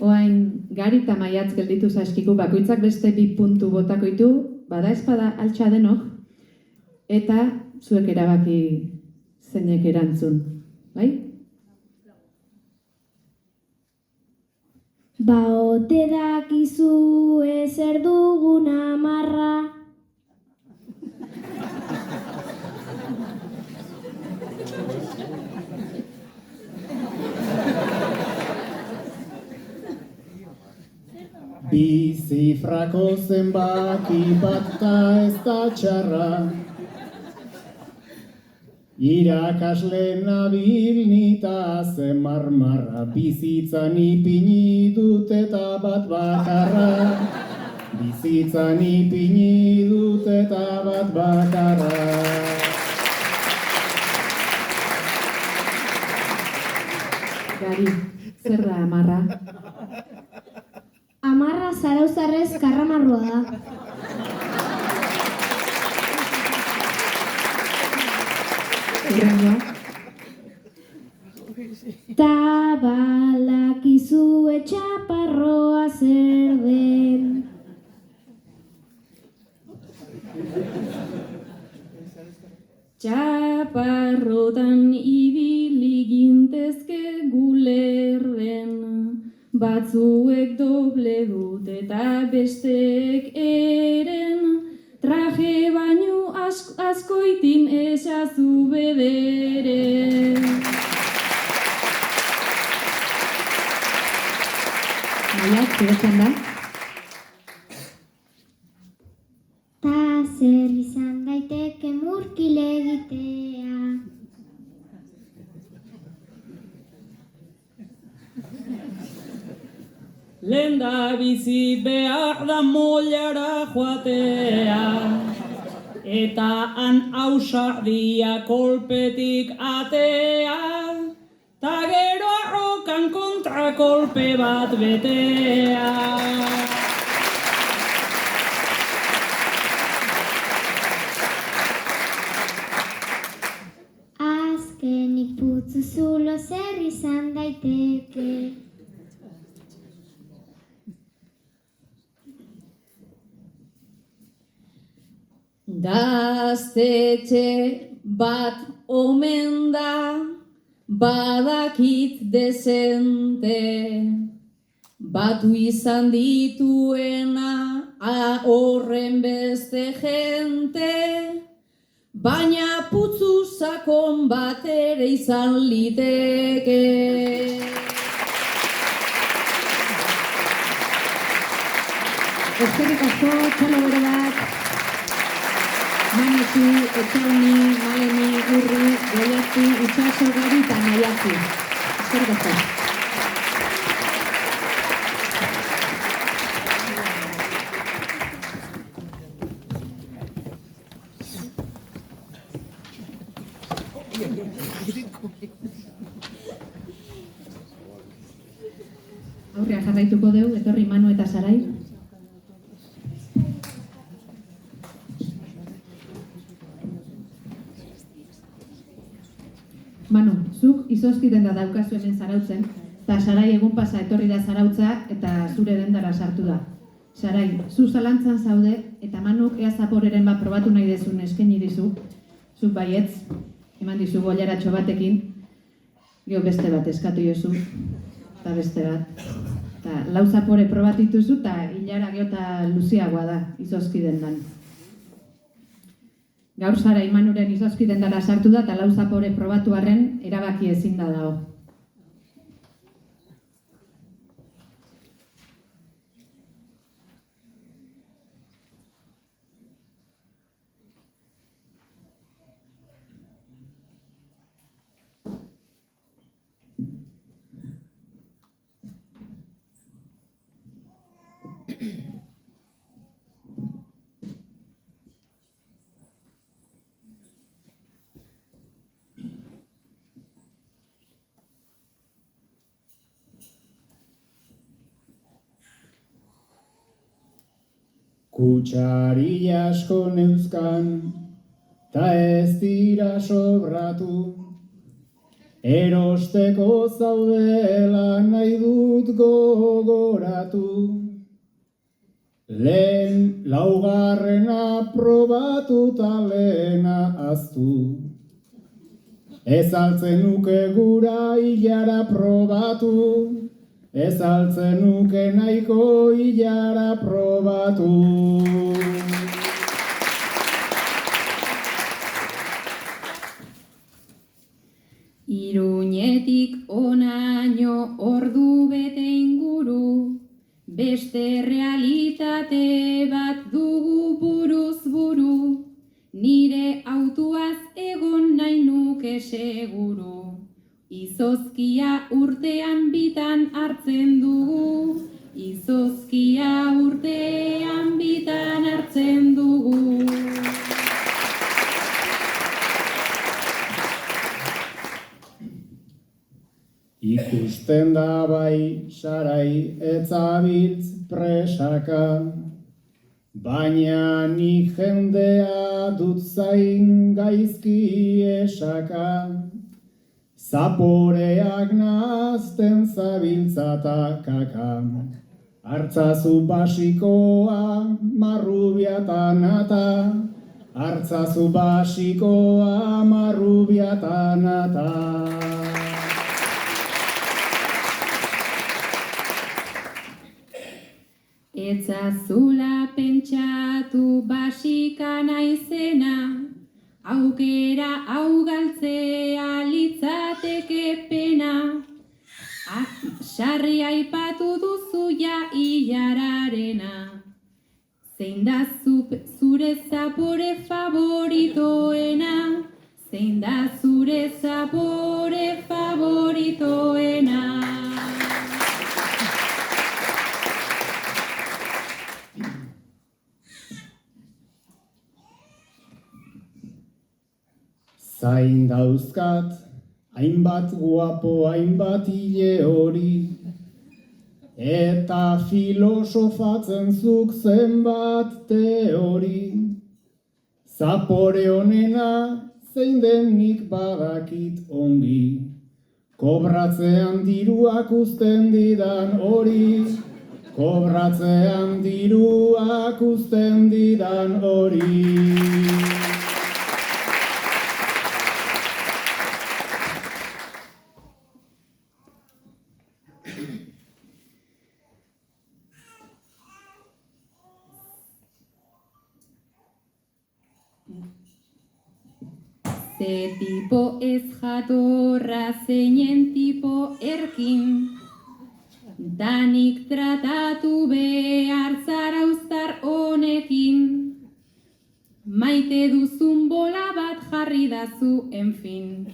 Oain, Gari eta Maiatz gelditu zaizkigu, bakoitzak beste bi puntu botako ditu, bada espada altxa denok, eta zuek erabaki zeinek erantzun, bai? Ba ote dakizu zer dugun amarra. Bi zifrako zenbaki bat ta ez da txarra. Irakasle nabil nita zen marmarra, bizitzan ipini dut eta bat bakarra. Bizitzan ipini dut eta bat bakarra. Gari, zer da amarra? Amarra zarauzarrez karramarroa da. Urrengoa? Ta balakizue txaparroa zer den. Txaparrotan ibili gintezke gulerren, batzuek doble dut eta besteek eren, traje baino askoitin esazu bederen. Maiatz, zuretzen da? Ta zer izan daiteke murkile egitea. Lenda bizi behar da mollara joatea, eta han ausardia kolpetik atea, ta gero arrokan kontra kolpe bat betea. zulo zer izan daiteke. Gaztetxe bat omen da, badakit dezente, batu izan dituena horren beste jente, baina putzu sakon bat ere izan liteke. Eskerrik asko, txalo bere bat. Maneti, Etxauni, Maleni, Urri, Goiazti, Itxaso, Gabi eta Naiazi. Eskerrik asko. Aurrea jarraituko dugu, etorri Manu eta Sarai. Manu, zuk izozki denda daukazu hemen zarautzen, eta Sarai egun pasa etorri da zarautza eta zure dendara sartu da. Sarai, zu zalantzan zaude eta Manuk ea zaporeren bat probatu nahi dezun eskaini dizu, zuk baietz, eman dizu goiaratxo batekin, gero beste bat eskatu jozu, eta beste bat. Eta lau zapore probatituzu eta hilara gero eta luziagoa da izozki dendan. Gaur Sarai Manuren izozki dendara sartu da eta lau zapore probatu arren erabaki ezin da dago. Kutsari asko neuzkan, ta ez dira sobratu. Erosteko zaudela nahi dut gogoratu. Lehen laugarrena probatu ta lehena aztu. Ez altzen nuke gura hilara probatu. Ez altzen nuke nahiko hilara probatu. Iruñetik onaino ordu bete inguru, beste realitate bat dugu buruz buru, nire autuaz egon nahi nuke seguru. Izozkia urtean bitan hartzen dugu, izozkia urtean bitan hartzen dugu. Ikusten da bai Sarai etzabiltz presaka, baina nik jendea dut zain gaizki esaka. Zaporeak nahazten zabiltzata kaka, hartzazu basikoa marrubiatanata, hartzazu basikoa marrubiatanata. Etzazula pentsatu basika naizena, aukera hau galtzea litzateke pena. Sarri aipatu duzu ja hilararena. Zein da zure zapore favoritoena? Zein da zure zapore favoritoena? Zain dauzkat, hainbat guapo, hainbat hile hori, eta filosofatzen zuk zenbat teori. Zapore honena zein den nik badakit ongi, Kobratzean diruak uzten didan hori, kobratzean diruak uzten didan hori. Ze tipo ez jatorra zeinen tipo erkin, danik tratatu behar zarauztar honekin. Maite duzun bola bat jarri dazu, enfin.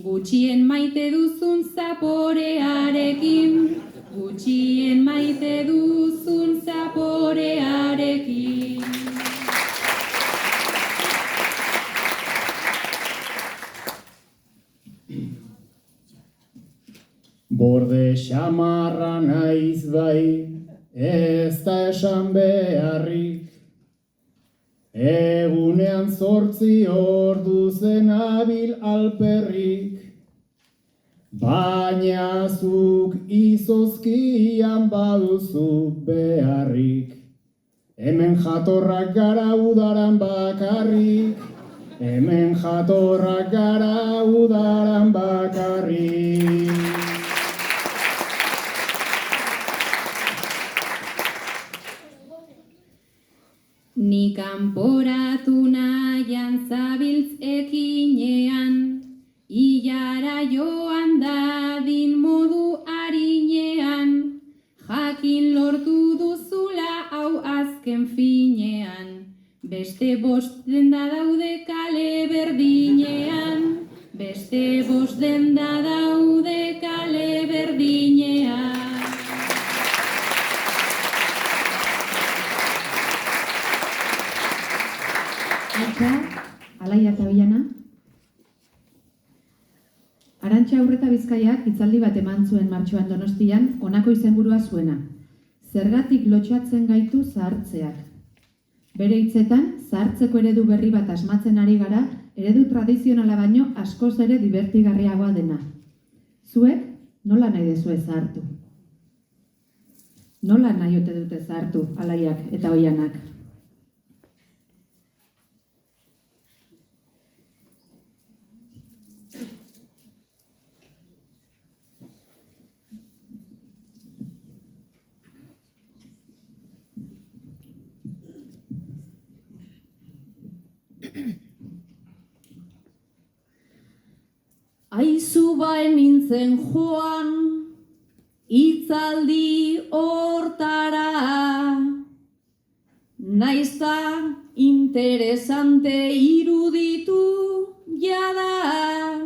Gutxien maite duzun zaporearekin, gutxien maite duzun zaporearekin. Borde xamarra naiz bai, ez da esan beharrik. Egunean 8 ordu zenabil alperrik. Baina zuk izozkian baduzu beharrik. Hemen jatorrak gara udaran bakarrik. Hemen jatorrak gara udaran bakarrik. Ni kanporatu nahian zabiltz ekinean, ilara joan dadin modu harinean, jakin lortu duzula hau azken finean, beste 5 denda daude kale berdinean, beste 5 denda daude kale berdinean. Alaia eta Bilana. Arantxa Urreta Bizkaiak hitzaldi bat eman zuen martxoan Donostian, honako izenburua zuena. Zergatik lotsatzen gaitu zahartzeak. Bere hitzetan, zahartzeko eredu berri bat asmatzen ari gara, eredu tradizionala baino askoz ere dibertigarriagoa dena. Zuek, nola nahi dezue zahartu? Nola nahi ote dute zahartu, Alaiak eta Oianak? Aizu baen nintzen joan, hitzaldi hortara, naizta interesante iruditu jada,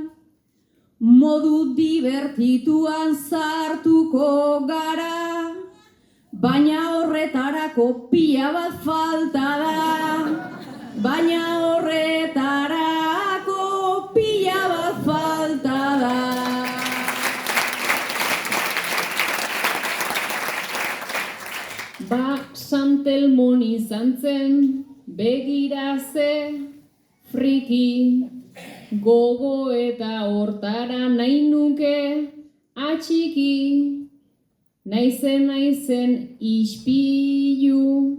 modu divertituan sartuko gara, baina horretarako pila bat falta da, baina horretarako pila bat falta da. Ba, Santelmon izan zen, begira ze friki, gogo eta hortara nahi nuke atxiki, naizen ispilu,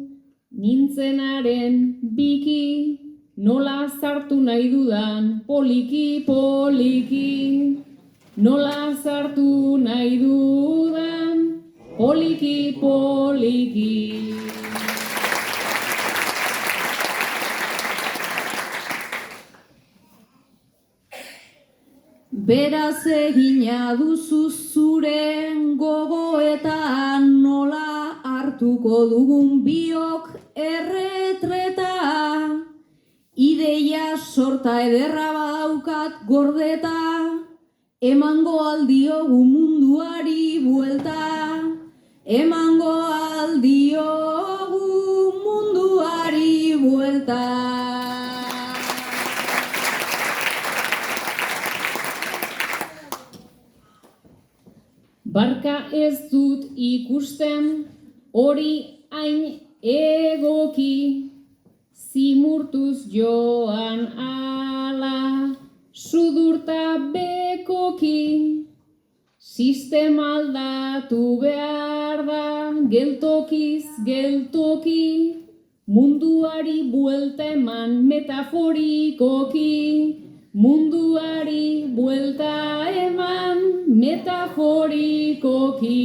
nintzenaren biki, nola sartu nahi dudan poliki poliki, nola sartu nahi dudan poliki poliki. Beraz egina duzu zure gogoetan, nola hartuko dugun biok erretreta, ideia sorta ederra badaukat gordeta, emango aldiogu munduari buelta, emango aldiogu munduari buelta. Barka ez dut ikusten, hori hain egoki, zimurtuz joan ala, sudurta bekoki, Sistema aldatu behar da, geltokiz geltoki, munduari buelta eman metaforikoki, munduari buelta eman metaforikoki.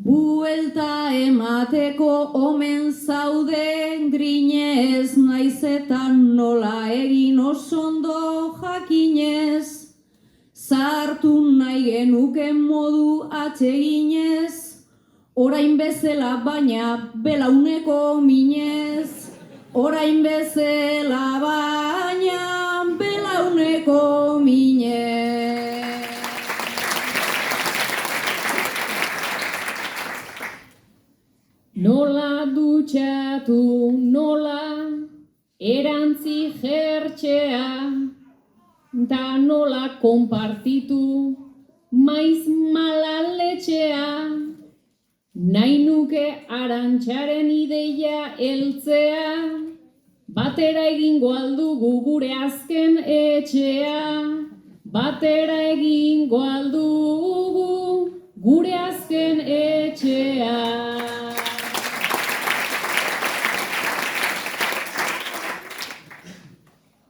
Buelta emateko omen zaude, grinez naiz eta nola egin oso ondo jakinez, sartu nahi genuke modu atseginez, orain bezala baina belauneko minez, orain bezala baina belauneko minez. Nola dutxatu, nola erantzi jertxea, da nola konpartitu maiz malaletxea, nahi nuke Arantxaren ideia heltzea, batera egingo aldugu gure azken etxea, batera egingo aldugu gure azken etxea.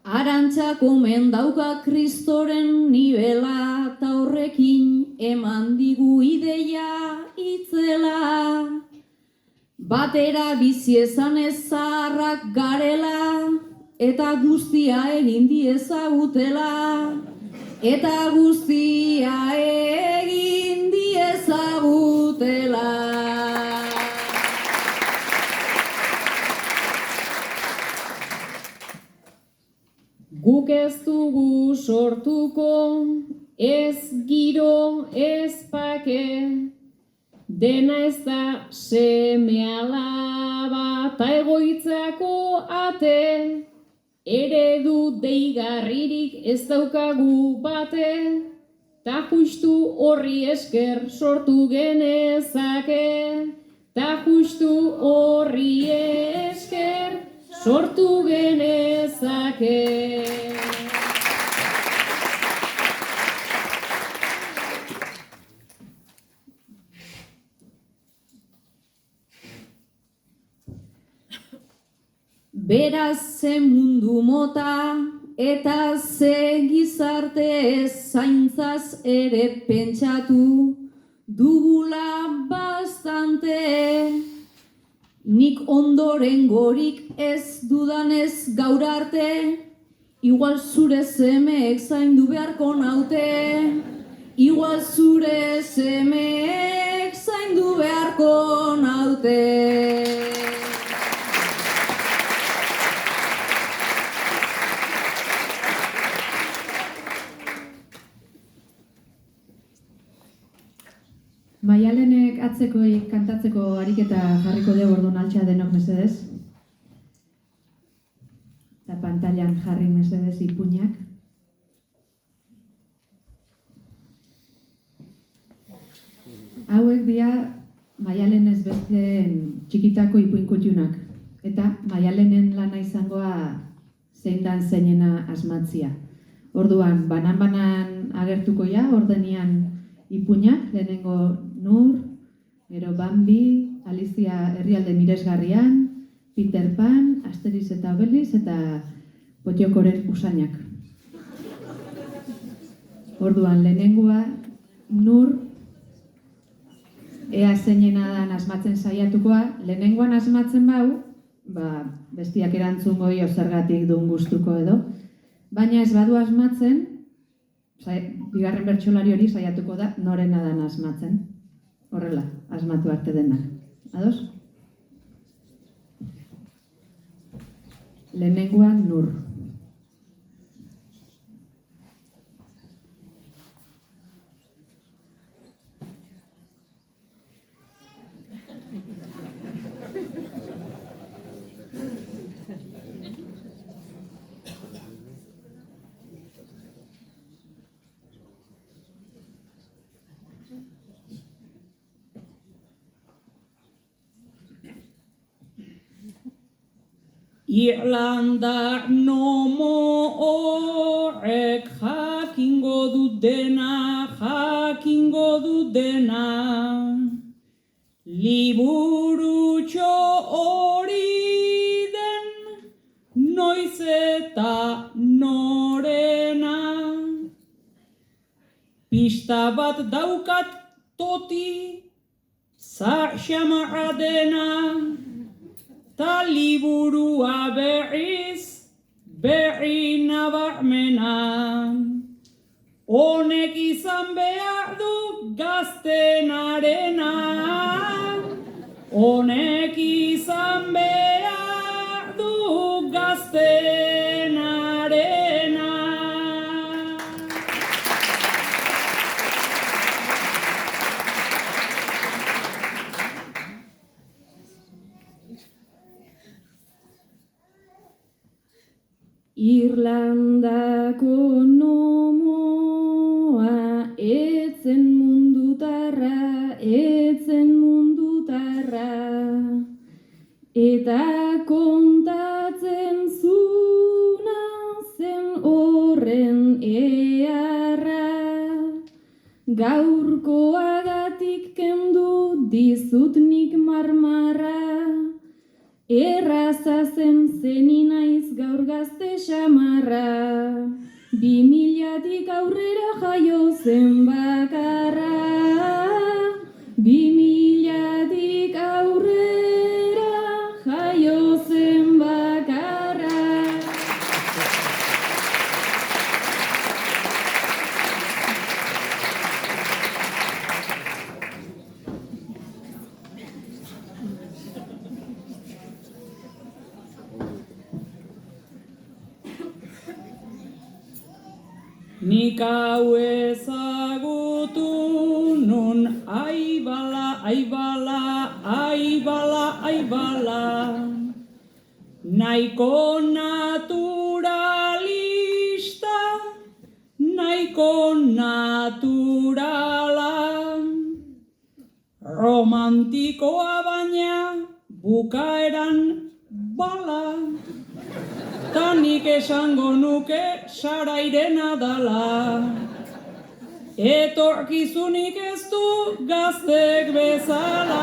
Arantxak omen dauka kristoren nibela, ta horrekin eman digu ideia itzela. Batera bizi ezan zaharrak garela, eta guztia egin diezagutela. Eta guztia egin diezagutela. Guk ez dugu sortuko, ez giro, ez pake, dena ez da seme alaba ta egoitzako ate, eredu deigarririk ez daukagu bate, ta justu horri esker sortu genezake, ta justu horri esker sortu genezake. Beraz ze mundu mota eta ze gizarte zaintzaz ere pentsatu dugula bastante. Nik ondorengorik ez dudanez gaur arte, igual zure semeek zaindu beharko naute, igual zure semeek zaindu beharko naute. Maialenek atzekoi kantatzeko ariketa jarriko dugu orduan altxa denok mesedez. Eta pantailan jarri mesedez ipuinak. Hauek dira Maialenez besteen txikitako ipuin kutxunak. Eta Maialenen lana izangoa zein dan zeinena asmatzia. Orduan, banan-banan agertuko ja, ordenian ipuinak, lehenengo Nur, gero Bambi, Alicia herrialde miresgarrian, Peter Pan, Asterix eta Obelix eta Potiokoren usainak. Orduan, lehenengoa Nur, ea zeinena dan asmatzen saiatukoa, lehenengoan asmatzen bau, bestiak erantzungo dio zergatik duen gustuko edo, baina ez badu asmatzen, bigarren bertsolari hori saiatuko da norena dan asmatzen. Horrela, asmatu arte denak. Ados? Lehenengoan Nur. Irlanda nomo horrek jakingo du dena, liburutxo hori den noiz eta norena. Pista bat daukat toti, xamarra dena, ta liburua berri nabarmena. Honek izan behar du gaztenarena, honek izan behar du gaztenarena. Irlandako nomoa etzen mundutarra, eta kontatzen zuna zen horren eharra. Gaurkoagatik kendu dizut nik marmarra, erraza zen zeni naiz gaur gazte xamarra, 2000-tik aurrera jaio zen bakarra, 2000-tik aurrera jaio zen bakarra. Nik hau ezagutu nun aibala, nahiko naturalista, nahiko naturala, romantikoa baina bukaeran bala. Ta nik esango nuke Sarairena dala. Etorkizunik ez du gaztek bezala,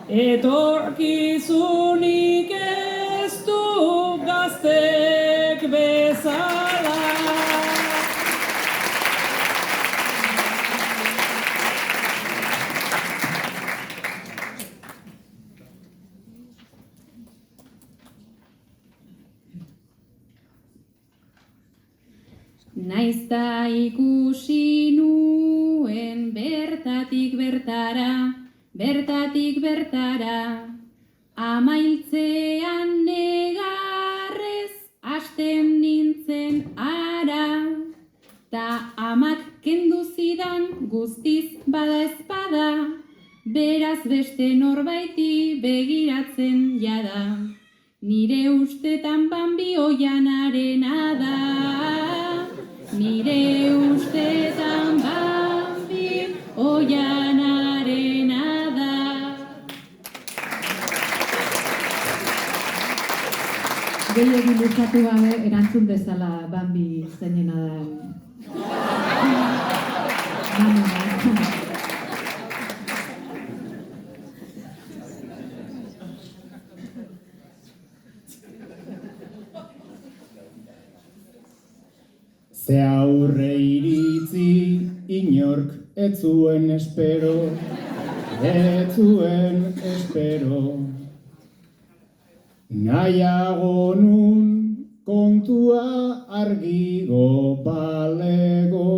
etorkizunik ez du gaztek bezala. Naizta ikusi nuen bertatik bertara, amailtzean negarrez hasten nintzen ara, ta amak kendu zidan guztiz bada ezpada, beraz beste norbaiti begiratzen jada, nire ustetan Bambi oianarena da. Nire ustetan Bambi oianarena da. Gehiegi luzatu gabe erantzun dezala Bambi zeinena da. Ze aurre iritzi inork ez zuen espero. Nahiago nun kontua argigo balego,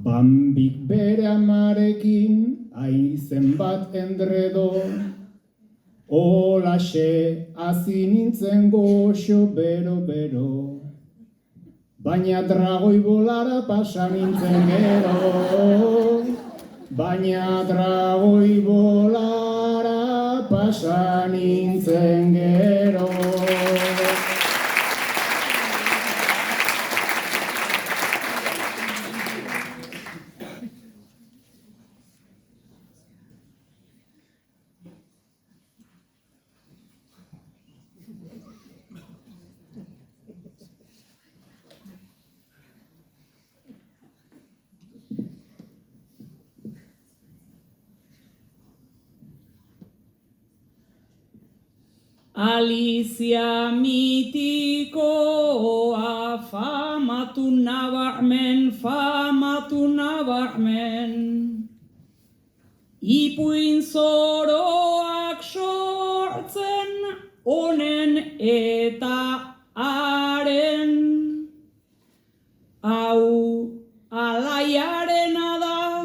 Bambik bere amarekin aizen bat endredo, holaxe hasi nintzen goxo bero, baina dragoi bolara pasa nintzen gero, baina dragoi bolara pasa nintzen gero. Alizia mitikoa famatu nabarmen. Ipuin zoroak sortzen honen eta haren. Hau alaiarena da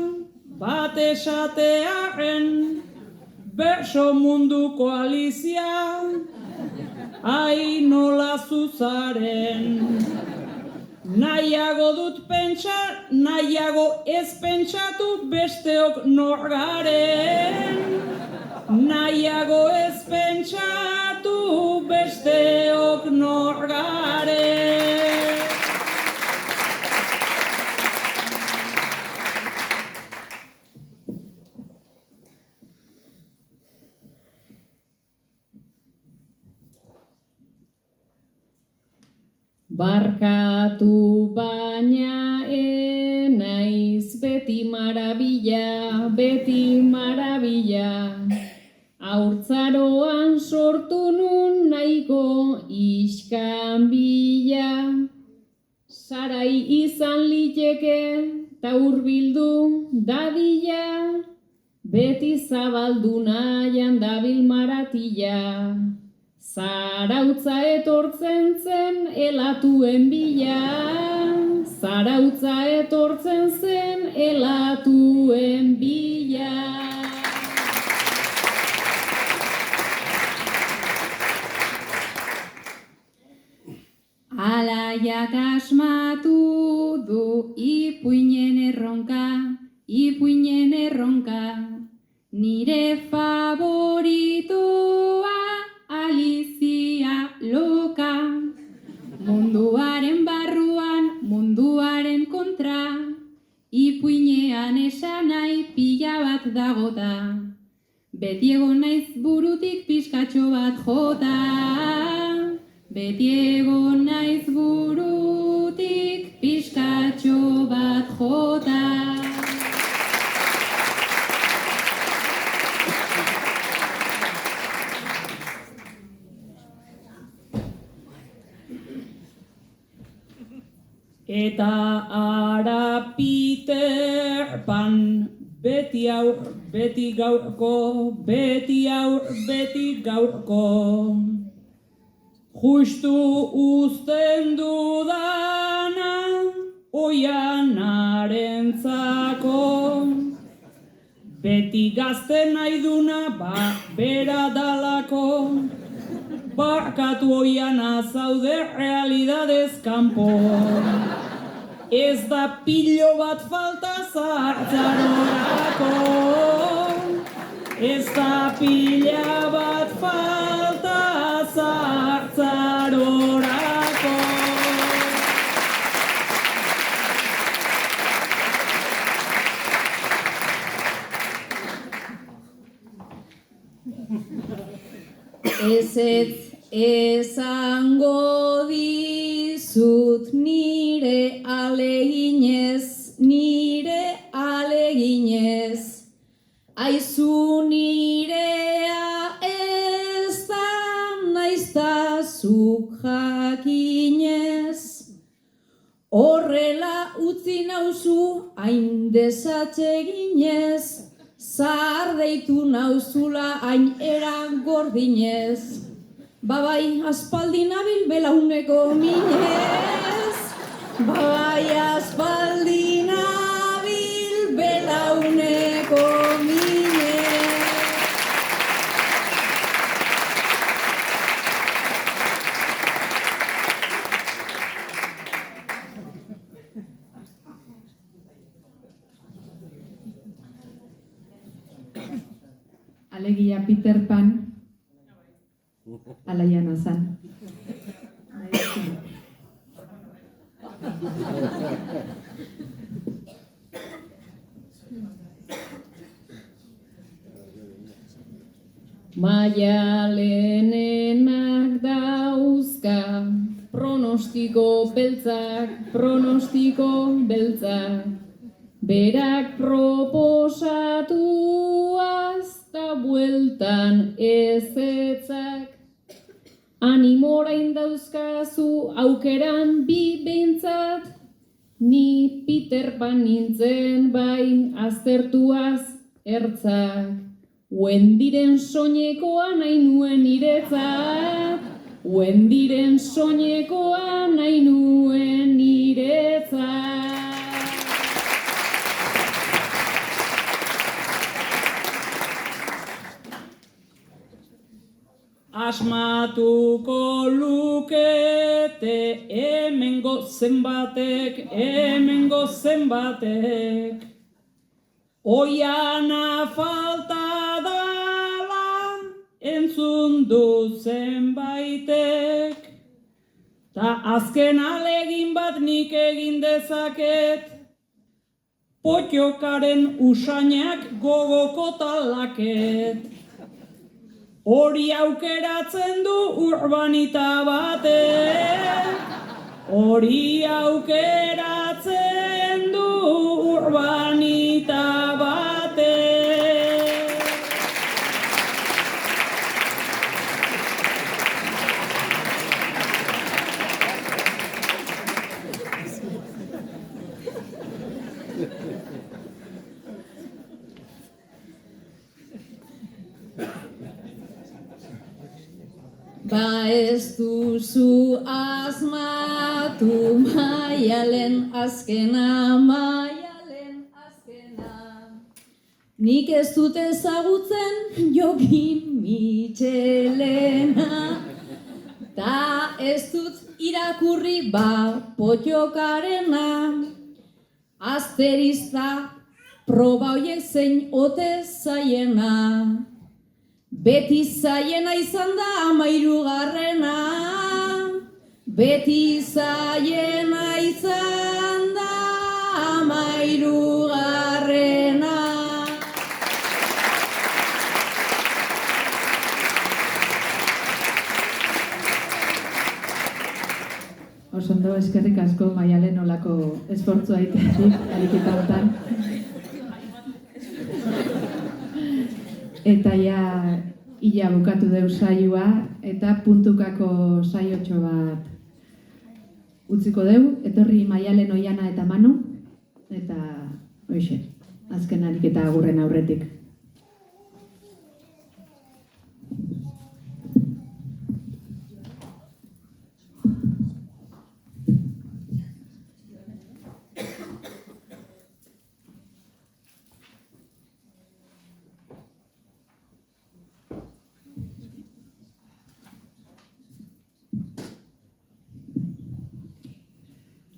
bat esatearen, berso munduko Alizia, ai nola zuzaren. Nahiago dut nahiago ez pentsatu besteok nor garen. Nahiago ez pentsatu besteok nor garen. Barkatu baina naiz beti marabila, haurtzaroan sortu nun nahiko iskanbila. Sarai izan liteke ta hurbildu dadila, beti zabaldu nahian dabil maratila. Zarautza etortzen zen elatuen bila, zarautza etortzen zen elatuen bila. Alaiak asmatu du ipuinen erronka, nire favoritoa Alizia loka. Munduaren barruan, munduaren kontra, ipuinean esan nahi pila bat dagota. Beti egon naiz burutik pixkatxo bat jota. Beti egon naiz burutik pixkatxo bat jota. Eta ara Peter Pan, beti aur, beti gaurko, beti aur, beti gaurko. Justu uzten dudana oianarentzako. Beti gazte nahi duna bera dalako. Barkatu oiana zaude realidadez kanpo. Ez da pilo bat falta zartzarorako. Ez da pila bat falta zartzarorako. Ez esango dizut nire aleginez, aizu nirea ez da naizta zuk jakinez. Horrela utzi nauzu hain desatseginez, zahar deitu nauzula hain eran gordinez. Babai, aspaldi nabil belauneko minez. Babai, aspaldi nabil belauneko minez. Alegia Peter Pan, alaian azan. Maialenenak dauzka pronostiko beltzak, berak proposatu azta bueltan ezetzak. Animorain dauzkazu aukeran bi behintzat, ni Peter Pan nintzen bai aztertuaz ertzak. Wendiren soinekoa nahi nuen niretzat, Wendiren soinekoa nahi nuen niretzat. Asmatuko lukete hemengo zenbatek, oiana falta dala entzun du zenbaitek, ta azken alegin bat nik egin dezaket, potxokaren usainak gogoko talaket. Hori aukeratzen du urbanita batek, hori aukeratzen du urbanita batek. Ba ez duzu asmatu maialen azkena. Nik ez dut ezagutzen Jokin Mitxelena, ta ez dut irakurri ba potxokarena, asterizta proba hoiek zein ote zaiena. Beti zaiena izan da 13garrena, beti zaiena izan da 13garrena. Osondo eskerrik asko Maialen olako esfortzua egitetik ariketa honetan. Eta ja ia bukatu deu saioa eta puntukako saiotxo bat utziko deu. Etorri Maialen, Oiana eta Manu. Eta hoxe, azken ariketa agurren aurretik.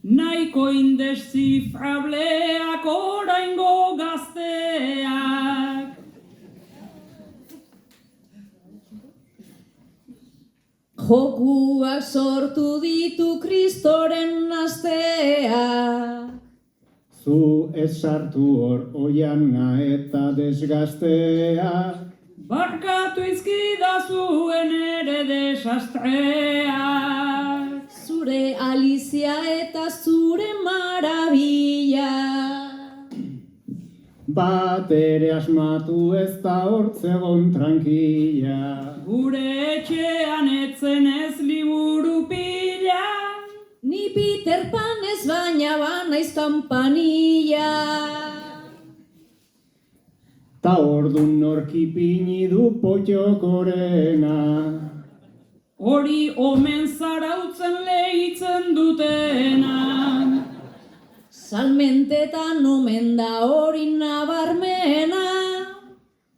Nahiko indesifrableak oraingo gazteak, Jokuak sortu ditu Kristoren asteak. Zu ez sartu hor Oiana eta desgazteak. barkatu izkidazuen ere desastreak. Zure Alizia eta zure marabila. Bat ere asmatu ez da hortzegon tranquila. Gure etxean etzen ez liburu pila, Ni Peter Pan ez baina banaiz kampanila. Ta ordun norkipini du potxokorena. hori omen zarautzen lehitzen dutena. Salmentetan omen da hori nabarmena.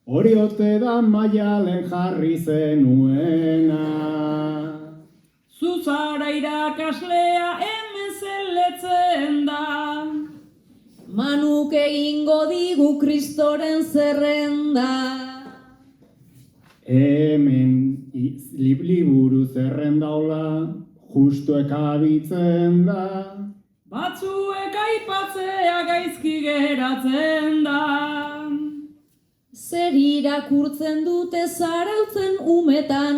Hori ote da Maialen jarri zenuena. Zu zara irakaslea hemen zeletzen da. Manuk egingo digu Kristoren zerrenda. Hemen liburu zerrendaula justu ekabitzen da. Batzuek aipatzea gaizki geratzen da. Zer irakurtzen dute zarautzen umetan.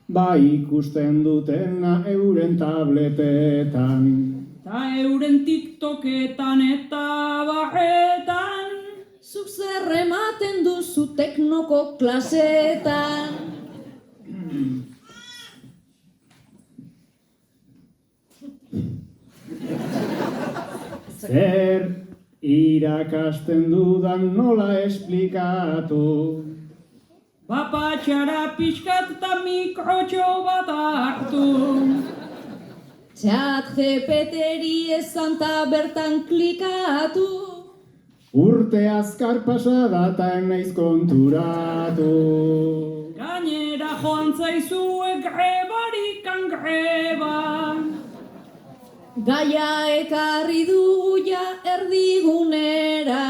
Ba ikusten dutena euren tabletetan. Ta euren TikToketan eta barretan. Zuk zer ematen duzu teknoko klasetan. Zer irakasten dudan nola esplikatu. Bapatxara pixkat eta mikrotxo bat hartu. Txat GPT-ri esan ta bertan klikatu. Urte azkar pasada eta naiz konturatu. Gainera joan zaizue grebarikan greba. Gaia ekarri dugu ja erdigunera.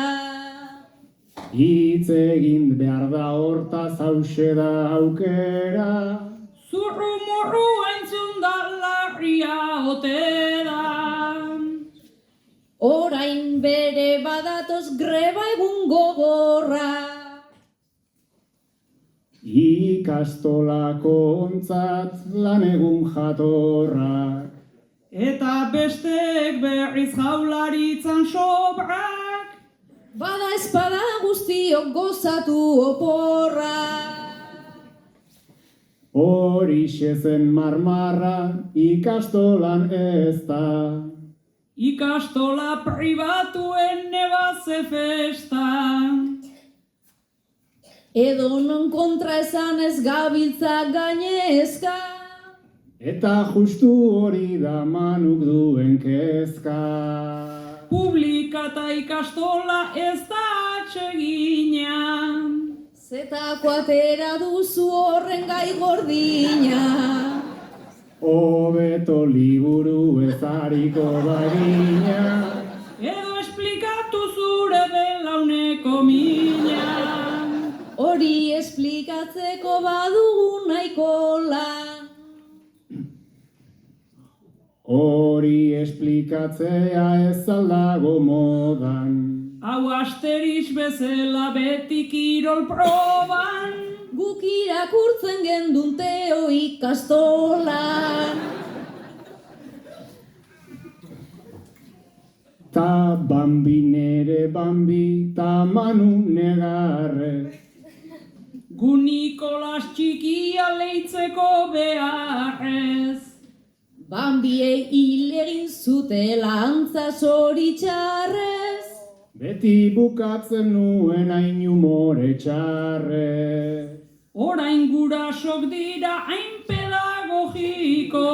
Hitz egin behar da hortaz hause da aukera. Zurru-murru entzun da larria ote da. Orain bere badatoz greba egun gogorra. Ikastolako ontzat lan egun jatorrak. Eta besteek berriz jaularitzan sobrak. Bada espada guztiok gozatu oporra. Horixe zen marmarra ikastolan ez da. Ikastola pribatuen nebaze festa. Edo non kontra esan ez gabiltza gainezka. Eta justu hori da Manuk duen kezka. Publika eta ikastola ez da atsegina. Zetako atera duzu horren gai gordina. Hobeto liburu ezariko bagina. Edo esplikatu zure belauneko mina. Hori esplikatzeko badugu nahiko lan. Hori esplikatzea ez aldago modan. Hau asteriz bezala beti kirol proban. Guk irakurtzen gendun teo ikastolan. Ta Bambi nere Bambi, ta Manu negarrez. Gu Nikolas txikia leitzeko beharrez. Bambiei hil egin zutela antza zoritxarrez. Beti bukatzen nuen hain umore txarrez. Orain gurasok dira hain pedagogiko.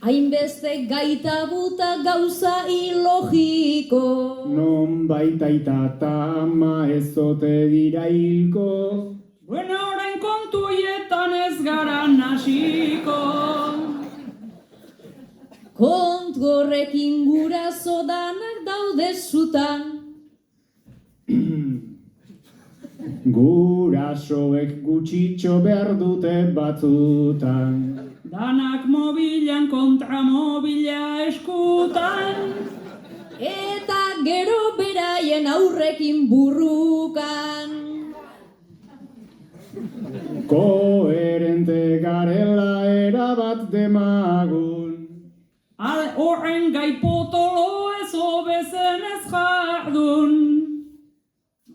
Hainbeste gaita buta gauza ilogiko. Non baita eta ama ez ote dira hilko. Bueno, orain kontuietan ez gara nasiko. Kontu horrekin guraso danak daude zutan. Gurasoek gutxitxo behar dute batzutan. Danak mobilan kontra mobila eskutan. Eta gero beraien aurrekin burrukan. Koherente garela erabat demagun. Horren gai potolo ez obezen ez jardun.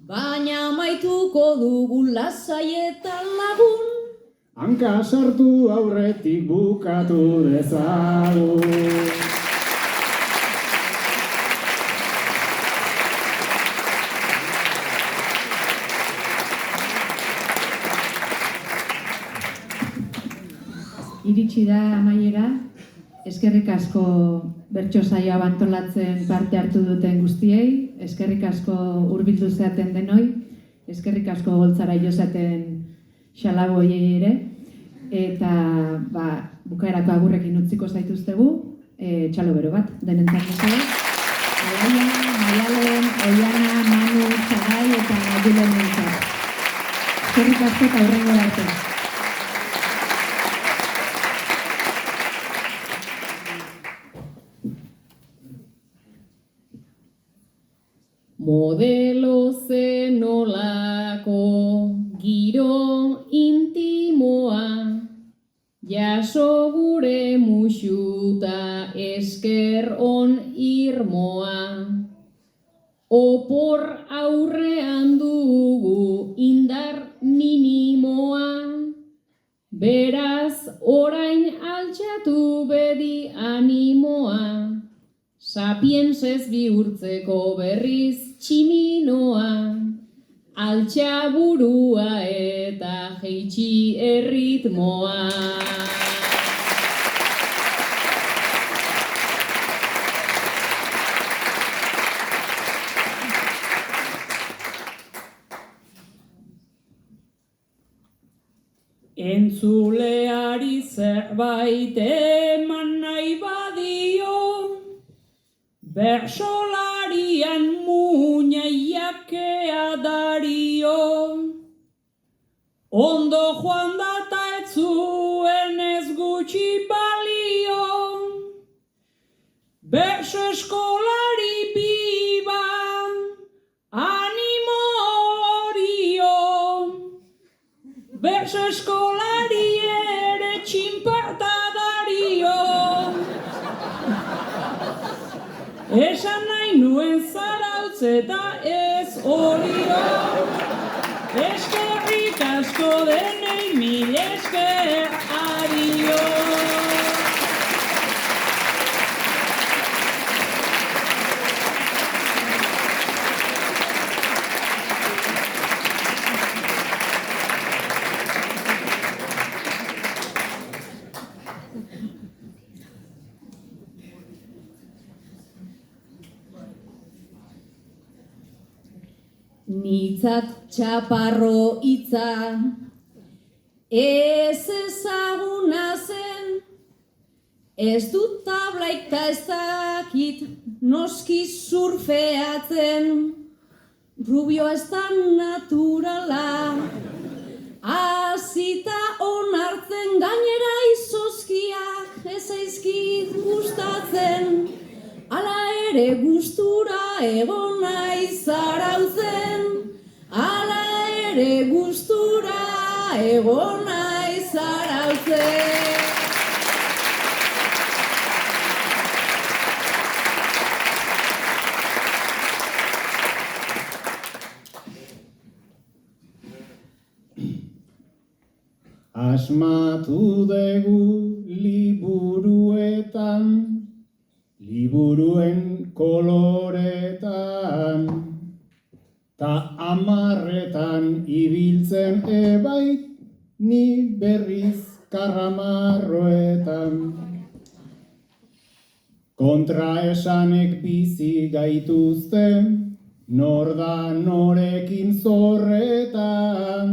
Baina maituko dugu lasai eta lagun. Hanka sartu aurretik bukatu dezagun. Iritsi da amaiera, eskerrik asko bertso saioa antolatzen parte hartu duten guztiei, eskerrik asko hurbildu zeaten denoi, eskerrik asko goltzara jozaten xalaboiei ere, eta bukaerako agurrekin utziko zaituztegu, txalo bero bat, denentzat mesedez. Alaia, Maialen, Oiana, Manu, Sarai eta Julen nintzat. Eskerrik asko eta hurrengo arte. Modelo zenolako giro intimoa, jaso gure musuta esker on irmoa. Opor aurrean dugu indar minimoa, beraz orain altxatu bedi animoa. sapiensez bihurtzeko berriz tximinoa, altxa burua eta jeitsi erritmoa. Entzuleari zerbait eman nahi badio, bersolarian muñaiakea dario. Ondo joan data ez zuen ez gutxi balio, berso eskolari biba, animo horio. Berso eskolari ere txinparta dario. Esan nahi nuen zarautz eta ez horio. Eskerrik asko denei mil esker adio. Nitzat txaparro hitza, ez ezaguna zen, ez dut tablaik ta ez dakit noski surfeatzen, rubio ez da naturala, azita onartzen gainera izozkiak ez zaizkit gustatzen, ala ere gustura egon naiz arautzen, ala ere gustura egon naiz arautzen. Asmatu dugu liburuetan, liburuen koloretan, ta amarretan ibiltzen ebai, ni berriz karramarroetan. Kontraesanek bizi gaituzte, nor da norekin zorretan,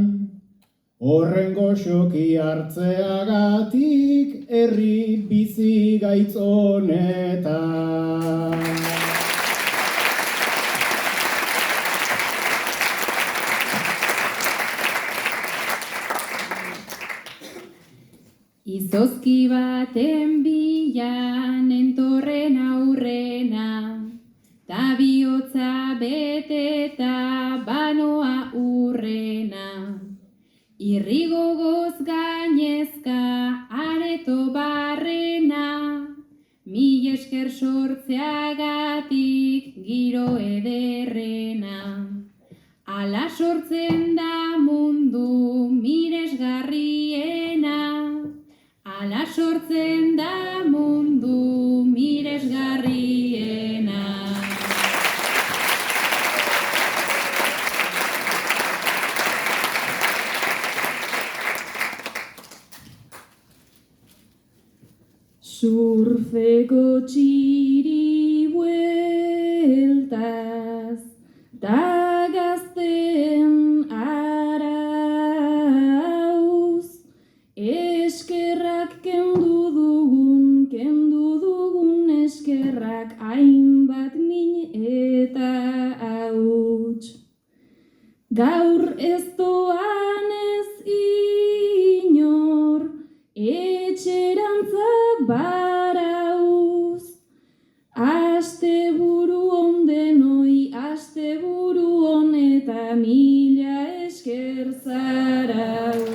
horren goxoki hartzeagatik herri bizi gaitz honetan. Izozki baten bilan entorren aurrena, ta bihotza beteta banoa urrena. Irri gogoz gainezka areto barrena, mil esker sortzeagatik giro ederrena. Ala sortzen da mundu miresgarriena, ala sortzen da mundu miresgarriena. Surfeko txiri bueltaz, da gazten arauz, eskerrak kendu dugun eskerrak hainbat min eta hauts. Gaur ez doan ez inor, etxerantza barauz, asteburu on denoi, asteburu on eta mila esker zarau.